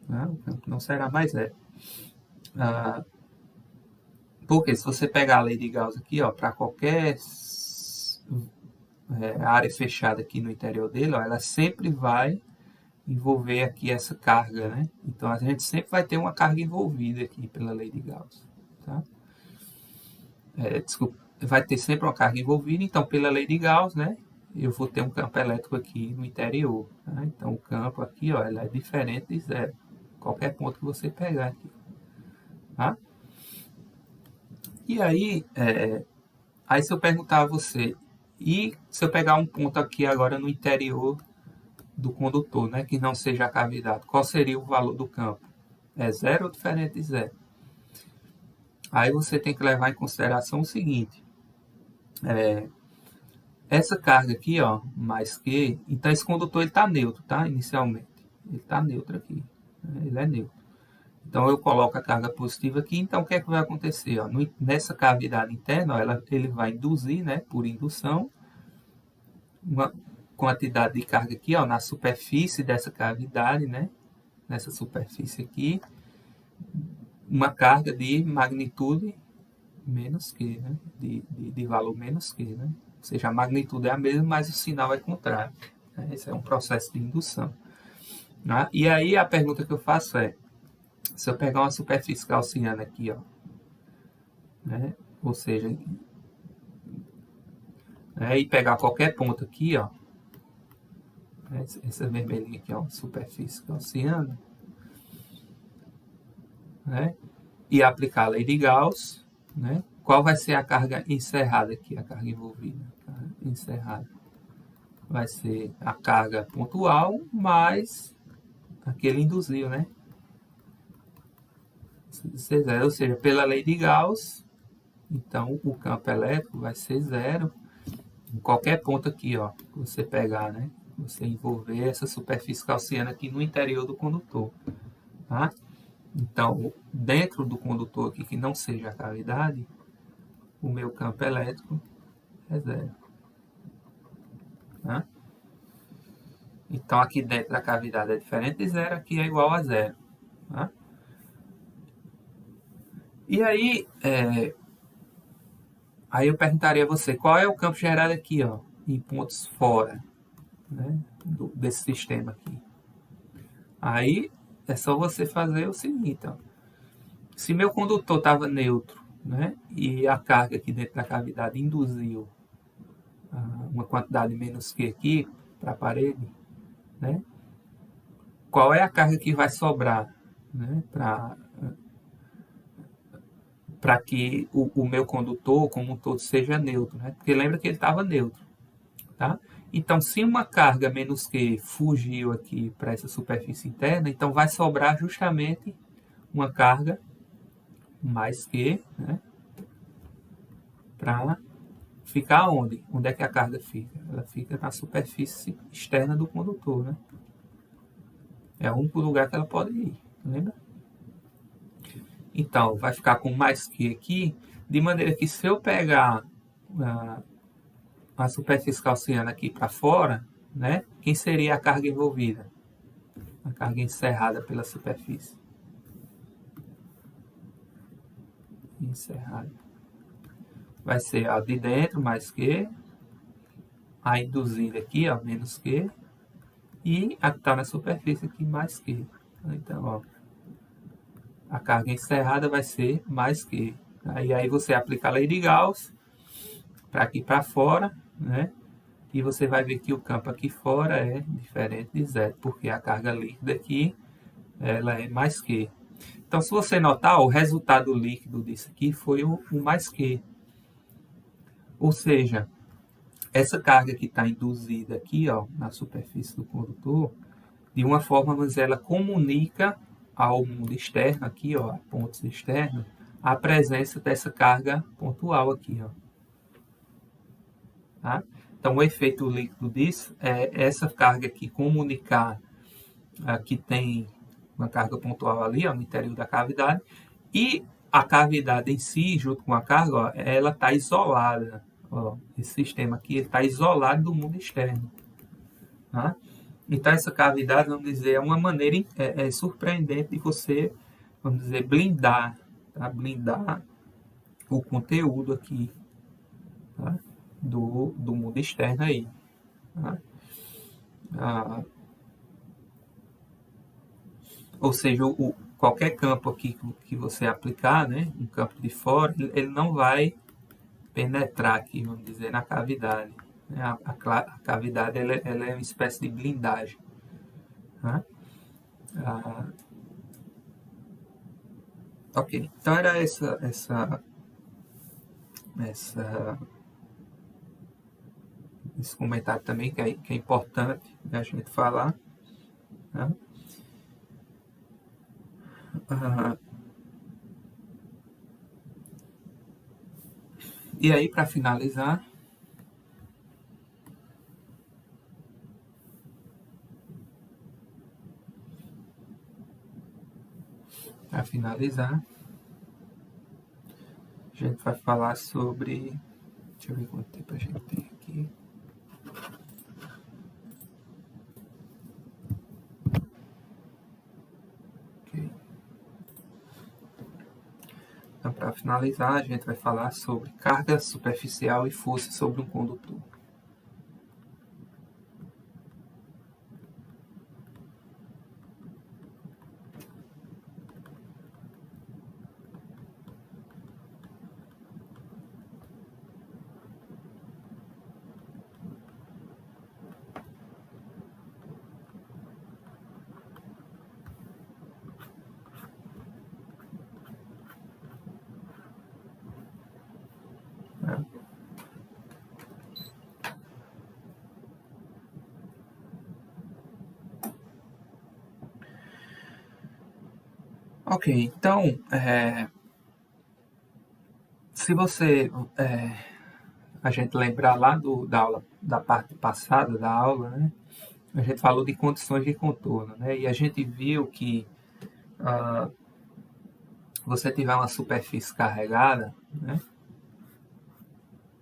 né? O campo não será mais zero. Porque se você pegar a lei de Gauss aqui, ó, para qualquer área fechada aqui no interior dele, ó, ela sempre vai envolver aqui essa carga, né? Então, a gente sempre vai ter uma carga envolvida aqui pela lei de Gauss, tá? Desculpa, vai ter sempre uma carga envolvida, então, pela lei de Gauss, né? Eu vou ter um campo elétrico aqui no interior, tá? Então, o campo aqui, ó, ele é diferente de zero. Qualquer ponto que você pegar aqui, tá? E aí, aí se eu perguntar a você, e se eu pegar um ponto aqui agora no interior do condutor, né, que não seja a cavidade, qual seria o valor do campo? É zero ou diferente de zero? Aí você tem que levar em consideração o seguinte, essa carga aqui, ó, mais que, então esse condutor ele está neutro, tá? Inicialmente, ele está neutro aqui, né? Ele é neutro. Então eu coloco a carga positiva aqui, então o que é que vai acontecer? Ó? Nessa cavidade interna, ó, ele vai induzir, né, por indução, uma quantidade de carga aqui, ó, na superfície dessa cavidade, né, nessa superfície aqui, uma carga de magnitude menos que, né, de valor menos que, né, ou seja, a magnitude é a mesma, mas o sinal é contrário. Né? Esse é um processo de indução. Né? E aí a pergunta que eu faço é, se eu pegar uma superfície gaussiana aqui, ó, né, ou seja, e pegar qualquer ponto aqui, ó, essa vermelhinha aqui, ó, superfície gaussiana, né, e aplicar a lei de Gauss, né, qual vai ser a carga encerrada aqui, a carga envolvida? A carga encerrada vai ser a carga pontual mais aquele induzido, né? Ou seja, pela lei de Gauss, então o campo elétrico vai ser zero em qualquer ponto aqui, ó, que você pegar, né? Você envolver essa superfície gaussiana aqui no interior do condutor. Tá? Então, dentro do condutor aqui que não seja a cavidade, o meu campo elétrico é zero. Tá? Então, aqui dentro da cavidade é diferente de zero, aqui é igual a zero. Tá? E aí, aí eu perguntaria a você, qual é o campo gerado aqui, ó, em pontos fora, né, desse sistema aqui? Aí é só você fazer o seguinte, ó. Se meu condutor estava neutro, né, e a carga aqui dentro da cavidade induziu uma quantidade menos Q aqui para a parede, né, qual é a carga que vai sobrar, né, para que o meu condutor como um todo seja neutro, né? Porque lembra que ele estava neutro, tá? Então, se uma carga menos Q fugiu aqui para essa superfície interna, então vai sobrar justamente uma carga mais Q, né? Para ficar onde? Onde é que a carga fica? Ela fica na superfície externa do condutor, né? É o único lugar que ela pode ir, lembra? Então, vai ficar com mais Q aqui, de maneira que se eu pegar a superfície gaussiana aqui para fora, né? Quem seria a carga envolvida? A carga encerrada pela superfície. Encerrada. Vai ser a de dentro mais Q, a induzida aqui, ó, menos Q, e a que está na superfície aqui mais Q. Então, ó, a carga encerrada vai ser mais Q. Aí você aplica a lei de Gauss para aqui para fora, né? E você vai ver que o campo aqui fora é diferente de zero, porque a carga líquida aqui ela é mais Q. Então, se você notar, o resultado líquido disso aqui foi o mais Q. Ou seja, essa carga que está induzida aqui, ó, na superfície do condutor, de uma forma, mas ela comunica ao mundo externo aqui, ó, a pontos externos, a presença dessa carga pontual aqui, ó. Tá? Então, o efeito líquido disso é essa carga aqui comunicar que tem uma carga pontual ali, ó, no interior da cavidade, e a cavidade em si, junto com a carga, ó, ela está isolada. Ó, esse sistema aqui está isolado do mundo externo. Tá? Então, essa cavidade, vamos dizer, é uma maneira surpreendente de você, vamos dizer, blindar, tá? Blindar o conteúdo aqui, tá? do mundo externo aí. Tá? Ou seja, qualquer campo aqui que você aplicar, né, um campo de fora, ele não vai penetrar aqui, vamos dizer, na cavidade. A cavidade ela é uma espécie de blindagem. Né? Ok, então era esse comentário também que é importante a gente falar. Né? E aí, para finalizar, a gente vai falar sobre... Deixa eu ver quanto tempo a gente tem aqui. Ok. Então, para finalizar, a gente vai falar sobre carga superficial e força sobre um condutor. Né? Ok, então, se você, a gente lembrar lá da aula, da parte passada da aula, né, a gente falou de condições de contorno, né? E a gente viu que você tiver uma superfície carregada, né?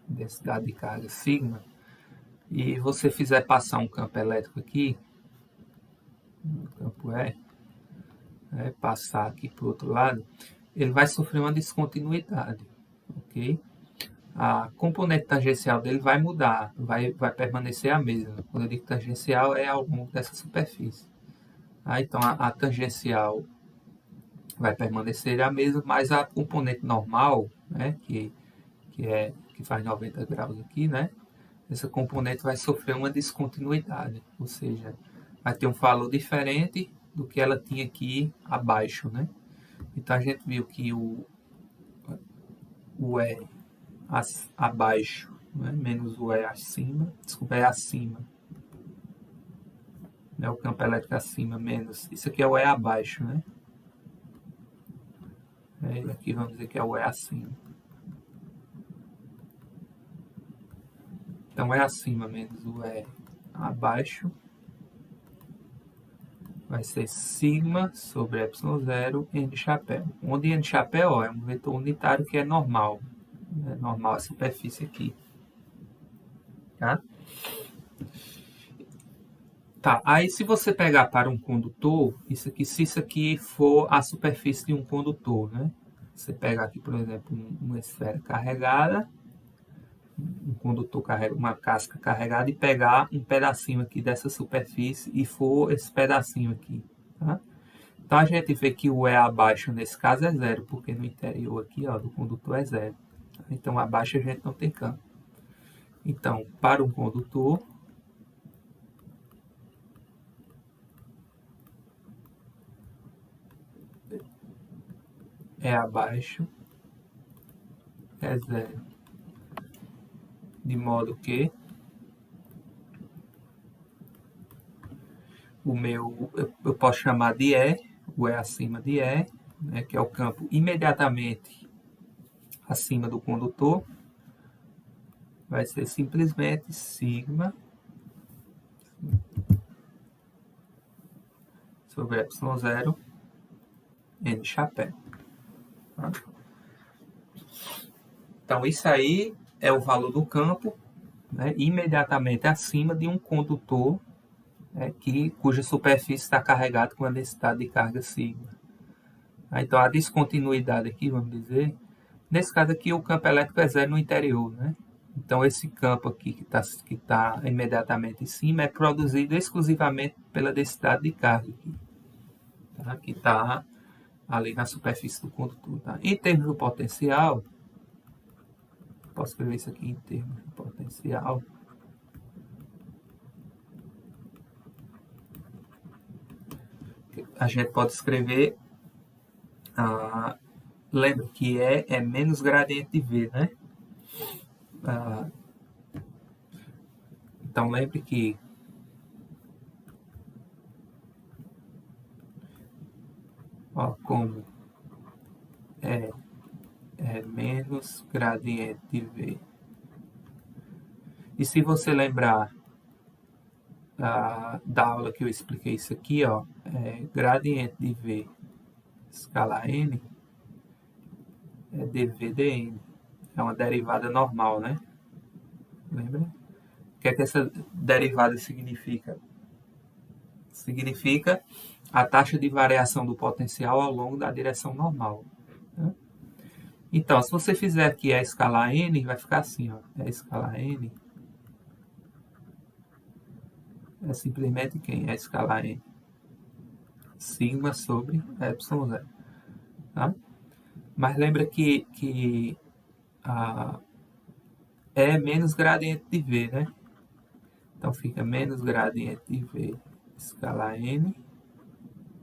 Densidade de carga sigma, e você fizer passar um campo elétrico aqui, o campo passar aqui para o outro lado, ele vai sofrer uma descontinuidade, ok? A componente tangencial dele vai mudar, vai permanecer a mesma. Quando eu digo tangencial, é ao longo dessa superfície. Então, a tangencial vai permanecer a mesma, mas a componente normal, né, que faz 90 graus aqui, né, essa componente vai sofrer uma descontinuidade, ou seja, vai ter um valor diferente do que ela tinha aqui abaixo, né? Então a gente viu que o E abaixo, né, menos o E acima, desculpa, é acima, né, o campo elétrico acima, menos, isso aqui é o E abaixo, né? E aqui vamos dizer que é o E acima. Então é acima menos o E abaixo vai ser sigma sobre ε0 n de chapéu. Onde n de chapéu é um vetor unitário que é normal. É normal a superfície aqui. Tá? Tá, aí se você pegar para um condutor, se isso aqui for a superfície de um condutor, né? Você pegar aqui, por exemplo, uma esfera carregada, um condutor carrega uma casca carregada e pegar um pedacinho aqui dessa superfície e for esse pedacinho aqui, tá? Então a gente vê que o E abaixo nesse caso é zero, porque no interior aqui, ó, do condutor é zero. Então abaixo a gente não tem campo. Então, para um condutor, E abaixo é zero. De modo que eu posso chamar de E, o E acima de E, né, que é o campo imediatamente acima do condutor, vai ser simplesmente sigma sobre ε0 n chapéu. Tá? Então isso aí é o valor do campo, né, imediatamente acima de um condutor, né, cuja superfície está carregada com a densidade de carga sigma. Então a descontinuidade aqui, vamos dizer, nesse caso aqui o campo elétrico é zero no interior, né? Então esse campo aqui que tá imediatamente em cima é produzido exclusivamente pela densidade de carga aqui, tá? Que está ali na superfície do condutor. Tá? Em termos do potencial, posso escrever isso aqui em termos de potencial. A gente pode escrever, lembra que é menos gradiente de V, né? Então lembre que como é menos gradiente de V. E se você lembrar da aula que eu expliquei isso aqui, ó, gradiente de V escala n é dv dn. É uma derivada normal, né? Lembra? O que é que essa derivada significa? Significa a taxa de variação do potencial ao longo da direção normal. Né? Então, se você fizer aqui a escala n, vai ficar assim, ó, a escala n é simplesmente quem? A escala n. Sigma sobre ε0. Tá? Mas lembra que é menos gradiente de V, né? Então fica menos gradiente de V escala n.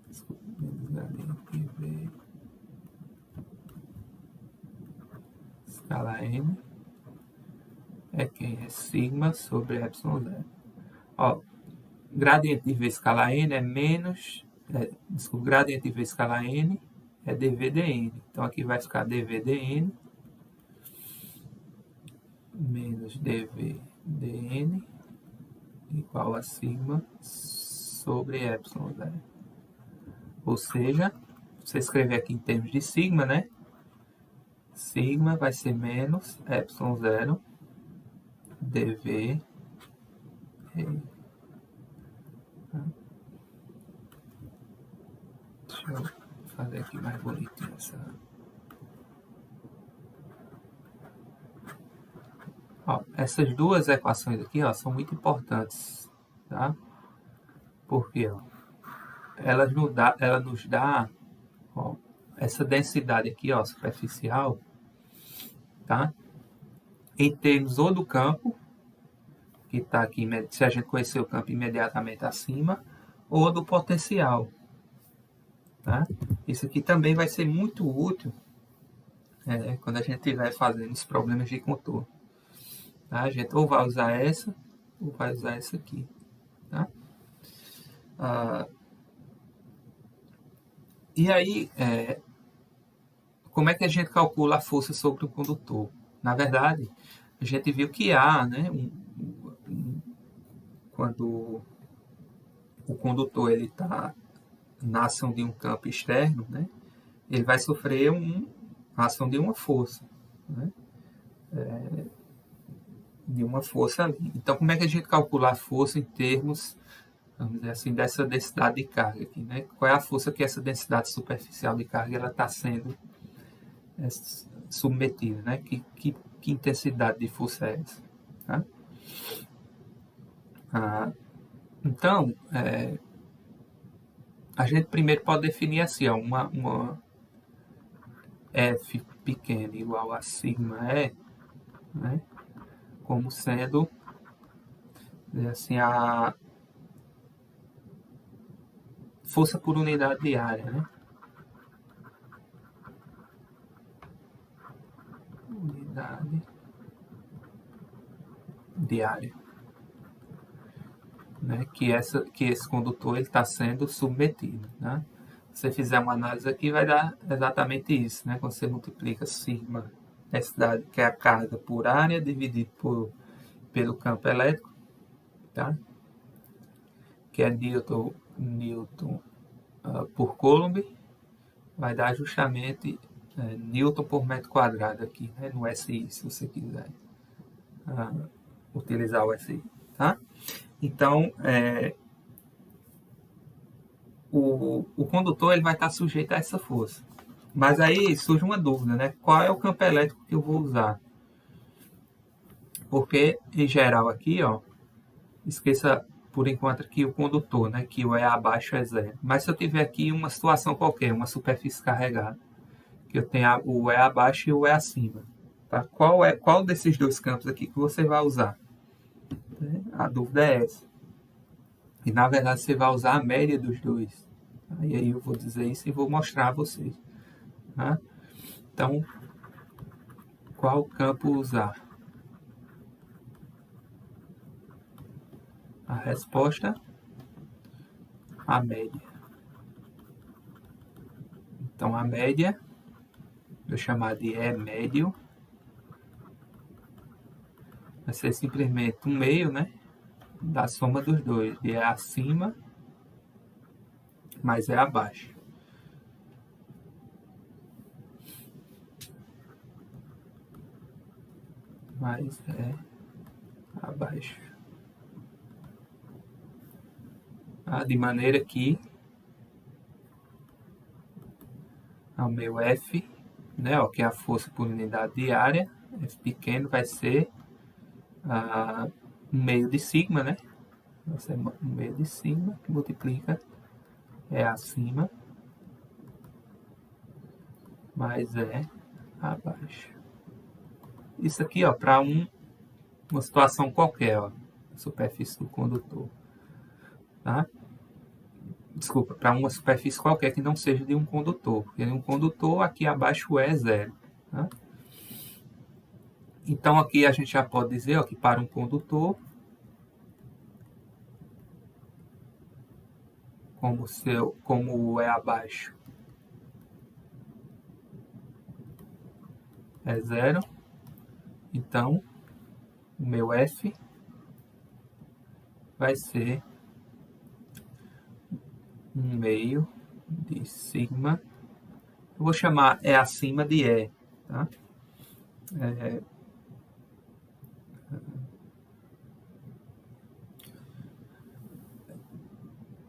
Desculpa, menos gradiente de V escala n é quem? É sigma sobre ε0. Ó, gradiente de V escala n é menos... desculpa, gradiente de V escala n é dv dn. Então aqui vai ficar dv dn menos dv dn igual a sigma sobre ε0. Ou seja, você escrever aqui em termos de sigma, né? Sigma vai ser menos ε0 dV. Deixa eu fazer aqui mais bonitinho essa. Ó, essas duas equações aqui, ó, são muito importantes, tá? Porque, ó, ela nos dá, ó, essa densidade aqui, ó, superficial, tá? Em termos ou do campo, que está aqui, se a gente conhecer o campo imediatamente acima, ou do potencial, tá? Isso aqui também vai ser muito útil quando a gente estiver fazendo os problemas de contorno. Tá? A gente ou vai usar essa, ou vai usar essa aqui. Tá? E aí, como é que a gente calcula a força sobre o condutor? Na verdade, a gente viu que há, né, quando o condutor está na ação de um campo externo, né, ele vai sofrer a ação de uma força, né, de uma força ali. Então, como é que a gente calcula a força em termos, vamos dizer assim, dessa densidade de carga aqui, né? Qual é a força que essa densidade superficial de carga ela está sendo submetida, né? Que intensidade de força é essa? Tá? Então, a gente primeiro pode definir assim, ó, uma F pequena igual a sigma E, né? Como sendo assim, a força por unidade de área, né? Unidade de área. Né? Que esse condutor está sendo submetido. Né? Se você fizer uma análise aqui, vai dar exatamente isso. Né? Quando você multiplica sigma, densidade, que é a carga por área, dividido pelo campo elétrico, tá? Que é Newton por Coulomb, vai dar justamente Newton por metro quadrado aqui, né? No SI, se você quiser utilizar o SI. Tá? Então, o condutor ele vai estar sujeito a essa força. Mas aí surge uma dúvida, né? Qual é o campo elétrico que eu vou usar? Porque, em geral, aqui, ó, esqueça por enquanto que o condutor, né? Que o E abaixo é zero. Mas se eu tiver aqui uma situação qualquer, uma superfície carregada, que eu tenha o E abaixo e o E acima, tá? Qual desses dois campos aqui que você vai usar? A dúvida é essa. E, na verdade, você vai usar a média dos dois. E aí eu vou dizer isso e vou mostrar a vocês. Tá? Então, qual campo usar? A resposta, a média. Então, a média, vou chamar de E médio, vai ser simplesmente um meio, né? Da soma dos dois, de E acima mais E abaixo. Mais E abaixo. De maneira que o meu F, né, ó, que é a força por unidade de área, F pequeno vai ser um meio de sigma, né? Vai ser um meio de sigma que multiplica E acima mais E abaixo. Isso aqui, ó, para uma situação qualquer, ó, superfície do condutor, tá? Desculpa, para uma superfície qualquer que não seja de um condutor, porque um condutor aqui abaixo é zero, tá? Então aqui a gente já pode dizer, ó, que para um condutor, como o E abaixo é zero, então o meu F vai ser 1 meio de sigma. Eu vou chamar acima de E, tá?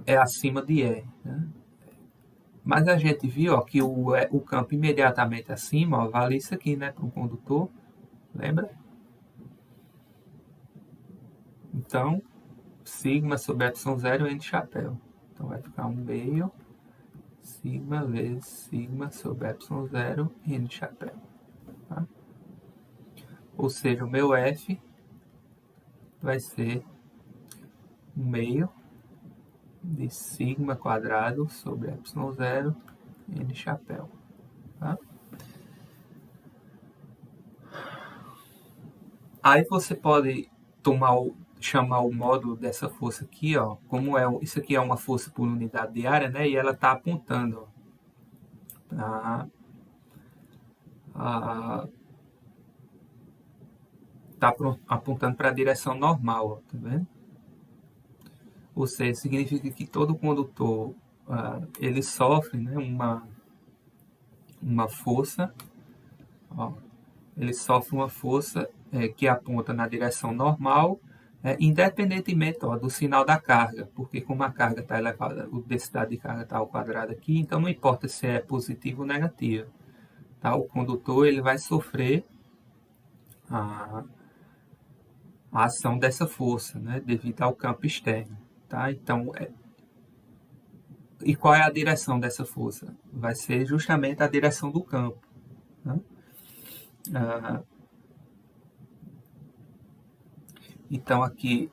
É acima de E, né? Mas a gente viu ó, que o campo imediatamente acima ó, vale isso aqui, né, para um condutor, lembra? Então, sigma sobre ε0 N de chapéu. Então vai ficar 1 meio sigma vezes sigma sobre ε0 N de chapéu. Tá? Ou seja, o meu F vai ser 1 meio de sigma quadrado sobre ε0 N de chapéu. Tá? Aí você pode chamar o módulo dessa força aqui, ó, como isso aqui é uma força por unidade de área, né? E ela está apontando tá apontando para a direção normal, ó, tá vendo? Ou seja, significa que todo condutor ele sofre, né, uma força, ó, ele sofre uma força que aponta na direção normal, independentemente do sinal da carga, porque como a carga está elevada, a densidade de carga está ao quadrado aqui, então não importa se é positivo ou negativo. Tá? O condutor ele vai sofrer a ação dessa força, né, devido ao campo externo. Tá? Então, e qual é a direção dessa força? Vai ser justamente a direção do campo. Né? Então, aqui,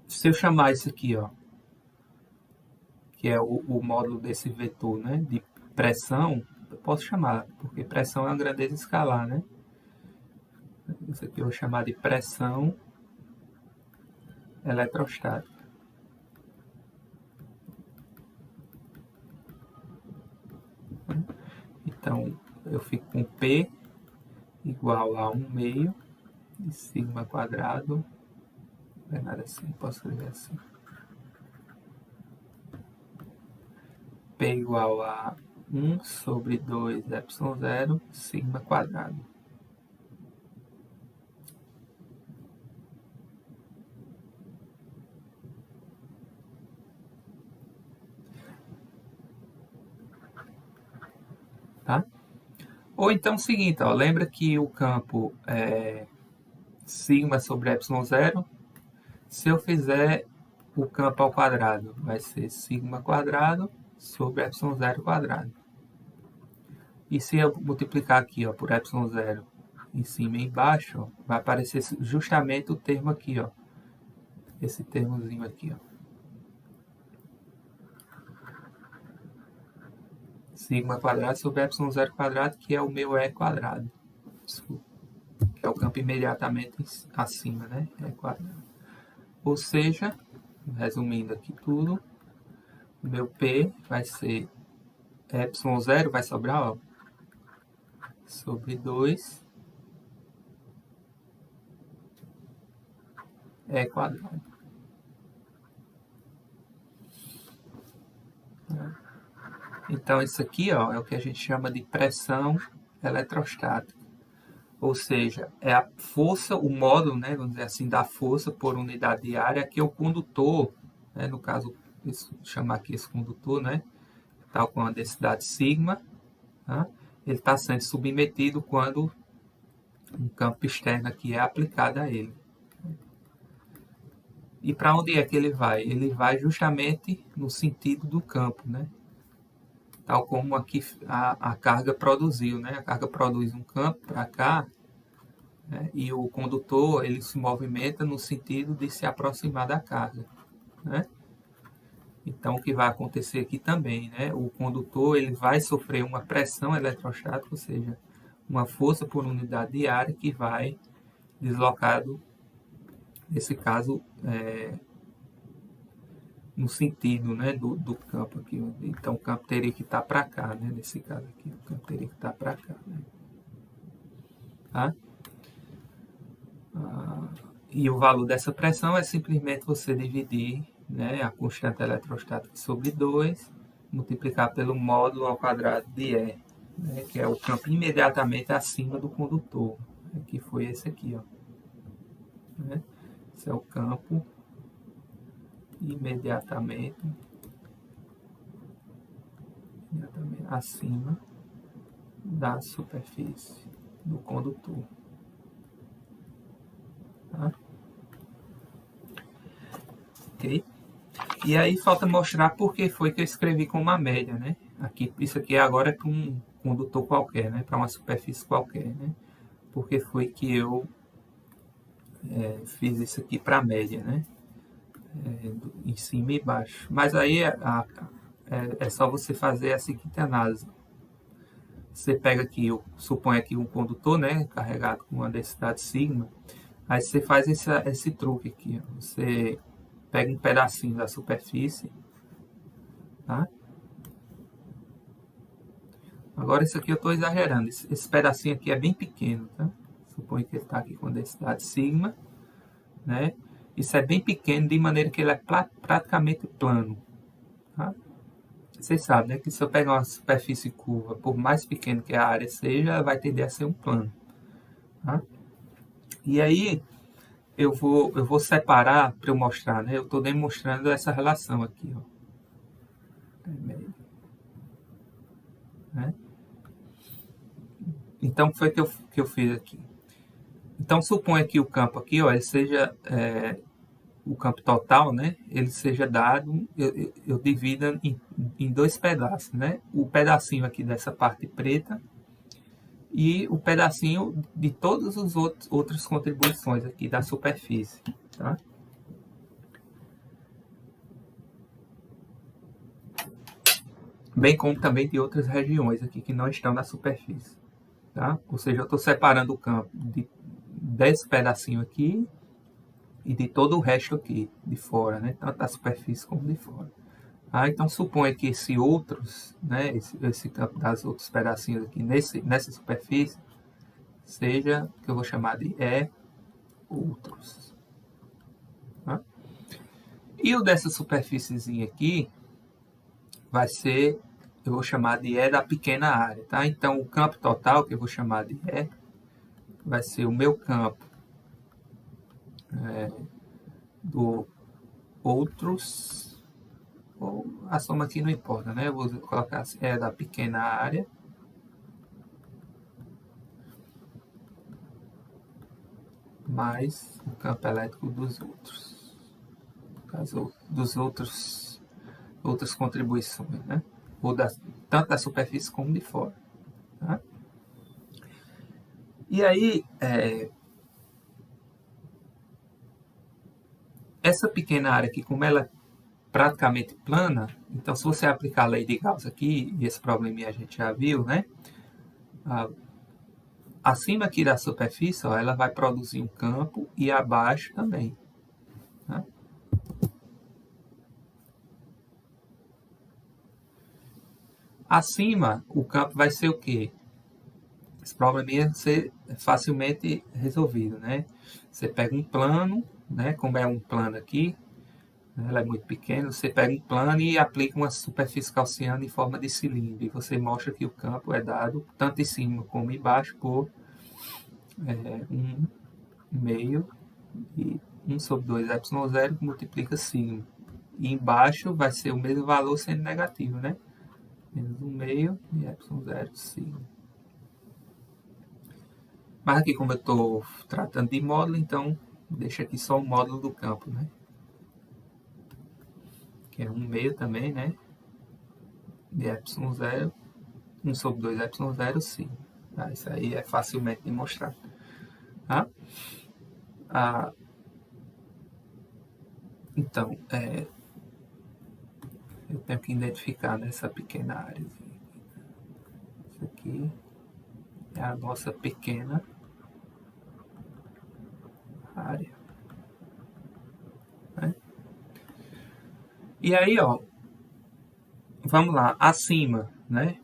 se eu chamar isso aqui, ó, que é o módulo desse vetor, né, de pressão, eu posso chamar, porque pressão é uma grandeza escalar, né? Isso aqui eu vou chamar de pressão eletrostática. Então, eu fico com P igual a 1 meio de sigma quadrado, não é nada assim, posso escrever assim. P igual a 1 sobre 2 ε0 sigma quadrado. Tá? Ou então o seguinte, ó, lembra que o campo é sigma sobre ε0, se eu fizer o campo ao quadrado, vai ser sigma quadrado sobre ε0 quadrado. E se eu multiplicar aqui ó, por ε0 em cima e embaixo, ó, vai aparecer justamente o termo aqui, ó, esse termozinho aqui, ó. Sigma quadrado sobre ε0 quadrado, que é o meu E quadrado. Desculpa. Que é o campo imediatamente acima, né? E quadrado. Ou seja, resumindo aqui tudo, o meu P vai ser ε0, vai sobrar, ó, sobre 2 E quadrado. Então, isso aqui ó, é o que a gente chama de pressão eletrostática. Ou seja, é a força, o módulo, né, vamos dizer assim, da força por unidade de área que o condutor, né, no caso, chamar aqui esse condutor, né, tal com a densidade sigma, tá, ele está sendo submetido quando um campo externo aqui é aplicado a ele. E para onde é que ele vai? Ele vai justamente no sentido do campo, né? Tal como aqui a carga produziu, né? A carga produz um campo para cá, né? E o condutor ele se movimenta no sentido de se aproximar da carga, né? Então o que vai acontecer aqui também, né? O condutor ele vai sofrer uma pressão eletrostática, ou seja, uma força por unidade de área que vai deslocado, nesse caso, no sentido, né, do campo aqui. Então o campo teria que estar para cá, né, nesse caso aqui. O campo teria que estar para cá. Né? Tá? E o valor dessa pressão é simplesmente você dividir, né, a constante eletrostática sobre 2, multiplicar pelo módulo ao quadrado de E, né, que é o campo imediatamente acima do condutor, que foi esse aqui, ó. Né? Esse é o campo imediatamente acima da superfície do condutor. Tá? Ok? E aí falta mostrar por que foi que eu escrevi com uma média, né? Aqui, isso aqui agora é para um condutor qualquer, né? Para uma superfície qualquer, né? Porque foi que eu fiz isso aqui para média, né? Em cima e baixo. Mas aí é só você fazer a seguinte análise. Você pega aqui, supõe aqui um condutor, né? Carregado com uma densidade sigma. Aí você faz esse truque aqui. Ó. Você pega um pedacinho da superfície, tá? Agora isso aqui eu estou exagerando. Esse pedacinho aqui é bem pequeno, tá? Suponho que ele está aqui com densidade sigma, né? Isso é bem pequeno, de maneira que ele é praticamente plano, tá? Vocês sabem, né? Que se eu pegar uma superfície curva, por mais pequeno que a área seja, ela vai tender a ser um plano, tá? E aí eu vou separar para eu mostrar, né? Eu estou demonstrando essa relação aqui, ó. Né? Então, o que foi que eu fiz aqui? Então, suponha que o campo aqui, ó, ele seja o campo total, né? Ele seja dado, eu divido em dois pedaços, né? O pedacinho aqui dessa parte preta e o pedacinho de todas as outras contribuições aqui da superfície, tá? Bem como também de outras regiões aqui que não estão na superfície, tá? Ou seja, eu estou separando o campo desse pedacinho aqui e de todo o resto aqui de fora, né? Tanto da superfície como de fora. Então suponha que esse outros, né? Esse campo das outros pedacinhos aqui nessa superfície seja que eu vou chamar de E outros. Tá? E o dessa superfíciezinha aqui vai ser, eu vou chamar de E da pequena área, tá? Então o campo total que eu vou chamar de E vai ser o meu campo do outros, ou a soma aqui não importa, né? Eu vou colocar assim, E da pequena área mais o campo elétrico dos outros, dos outras contribuições, né? Ou tanto da superfície como de fora. Tá? E aí, essa pequena área aqui, como ela é praticamente plana, então se você aplicar a lei de Gauss aqui, e esse probleminha a gente já viu, né? Acima aqui da superfície, ó, ela vai produzir um campo e abaixo também. Tá? Acima, o campo vai ser o quê? Esse probleminha vai ser facilmente resolvido, né? Você pega um plano, né? Como é um plano aqui, né? Ela é muito pequena, você pega um plano e aplica uma superfície gaussiana em forma de cilindro. E você mostra que o campo é dado tanto em cima como embaixo por 1 meio e 1 sobre 2 ε0 que multiplica sigma. E embaixo vai ser o mesmo valor sendo negativo, né? Menos 1 meio e ε0 sigma. Mas aqui como eu estou tratando de módulo, então deixa aqui só o módulo do campo, né? Que é 1 meio também, né? De ε0, 1 sobre 2 ε0 sigma. Tá? Isso aí é facilmente de mostrar. Tá? Então, eu tenho que identificar nessa pequena área. Isso aqui é a nossa pequena área. Né? E aí, ó, vamos lá, acima, né?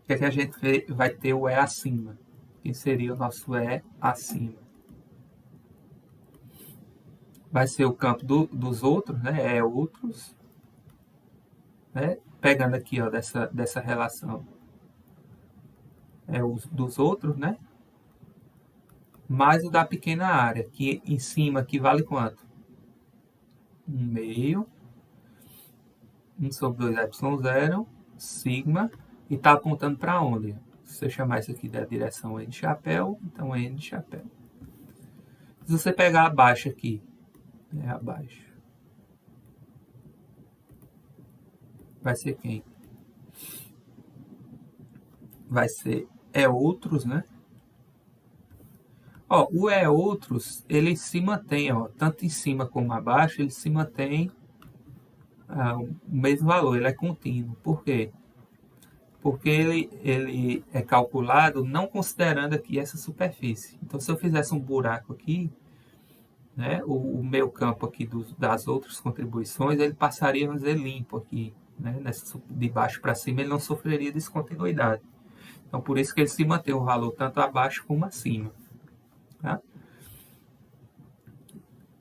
O que é que a gente vai ter o E acima? Que seria o nosso E acima. vai ser o campo dos outros, né? É outros, né? Pegando aqui, ó, dessa relação. É os dos outros, né? Mais o da pequena área, que em cima aqui vale quanto? 1 meio, 1 sobre 2ε0, sigma, e está apontando para onde? Se você chamar isso aqui da direção N de chapéu, então N de chapéu. Se você pegar abaixo aqui, abaixo, vai ser quem? Vai ser outros, né? Ó, o outros, ele se mantém, ó, tanto em cima como abaixo, ele se mantém o mesmo valor, ele é contínuo. Por quê? Porque ele é calculado não considerando aqui essa superfície. Então, se eu fizesse um buraco aqui, né, o meu campo aqui das outras contribuições, ele passaria, vamos dizer, limpo aqui. Né, de baixo para cima, ele não sofreria descontinuidade. Então, por isso que ele se mantém o valor tanto abaixo como acima. Tá?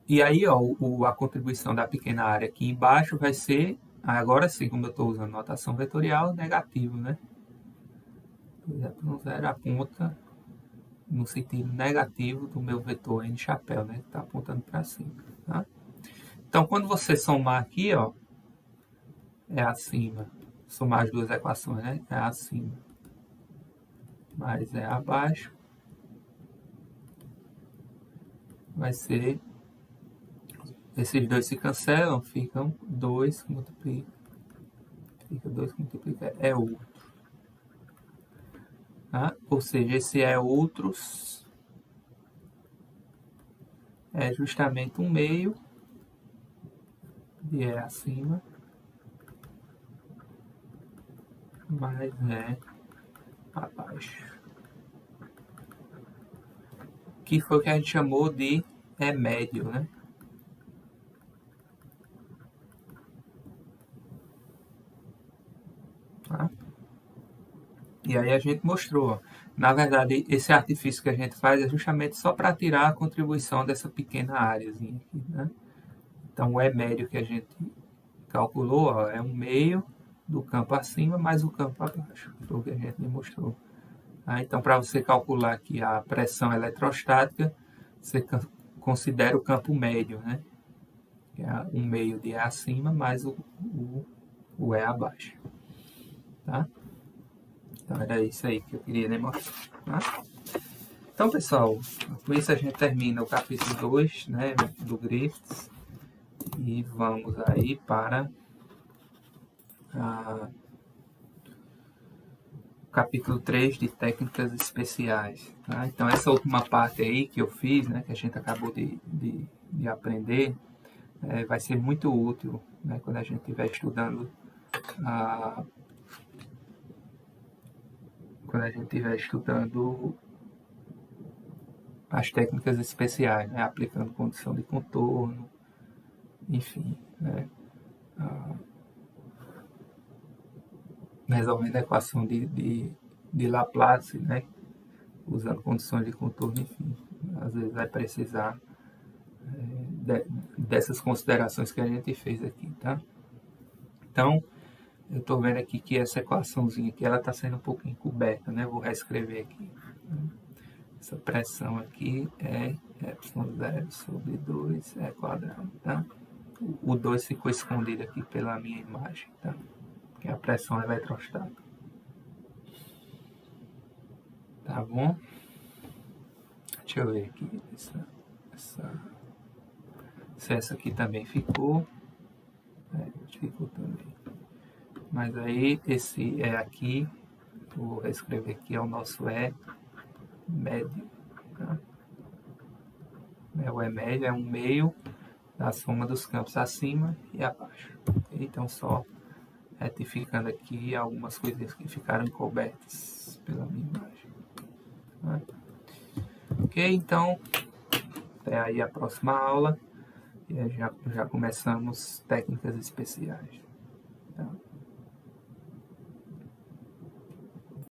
E aí, ó, a contribuição da pequena área aqui embaixo vai ser, agora sim, como eu estou usando notação vetorial, negativo, né? 2ε0 aponta no sentido negativo do meu vetor N chapéu, né? Que está apontando para cima, tá? Então, quando você somar aqui, ó, é acima. Somar as duas equações, né? É acima. Mais é abaixo. Vai ser... Esses dois se cancelam, ficam 2 multiplica. Fica 2 multiplica, é outro. Tá? Ou seja, esse é outros é justamente 1 meio de é acima mais é abaixo. Que foi o que a gente chamou de médio, né? Tá? E aí a gente mostrou, ó. Na verdade, esse artifício que a gente faz é justamente só para tirar a contribuição dessa pequena áreazinha aqui, né? Então, o médio que a gente calculou, ó, é 1 meio do campo acima mais o campo abaixo, foi o que a gente demonstrou. Então, para você calcular aqui a pressão eletrostática, você considera o campo médio, né? Que é 1 meio de E acima mais o E abaixo. Tá? Então, era isso aí que eu queria demonstrar. Tá? Então, pessoal, com isso a gente termina o capítulo 2, né, do Griffiths. E vamos aí para o capítulo 3 de técnicas especiais. Tá? Então, essa última parte aí que eu fiz, né, que a gente acabou de aprender, vai ser muito útil, né, quando a gente estiver estudando as técnicas especiais, né, aplicando condição de contorno, enfim, né, resolvendo a equação de Laplace, né, usando condições de contorno, enfim. Às vezes vai precisar dessas considerações que a gente fez aqui, tá? Então, eu estou vendo aqui que essa equaçãozinha aqui, ela está sendo um pouco encoberta, né? Vou reescrever aqui. Essa pressão aqui é ε0 sobre 2 quadrado, tá? O 2 ficou escondido aqui pela minha imagem, tá? Que é a pressão eletrostática. Tá bom? Deixa eu ver aqui se essa aqui também ficou. Ficou também. Mas aí, esse aqui, vou reescrever aqui, é o nosso médio. Tá? O médio é 1 meio da soma dos campos acima e abaixo. Então, só retificando aqui algumas coisas que ficaram encobertas pela minha imagem. Tá? Ok, então, até aí a próxima aula. E já começamos técnicas especiais. Tá?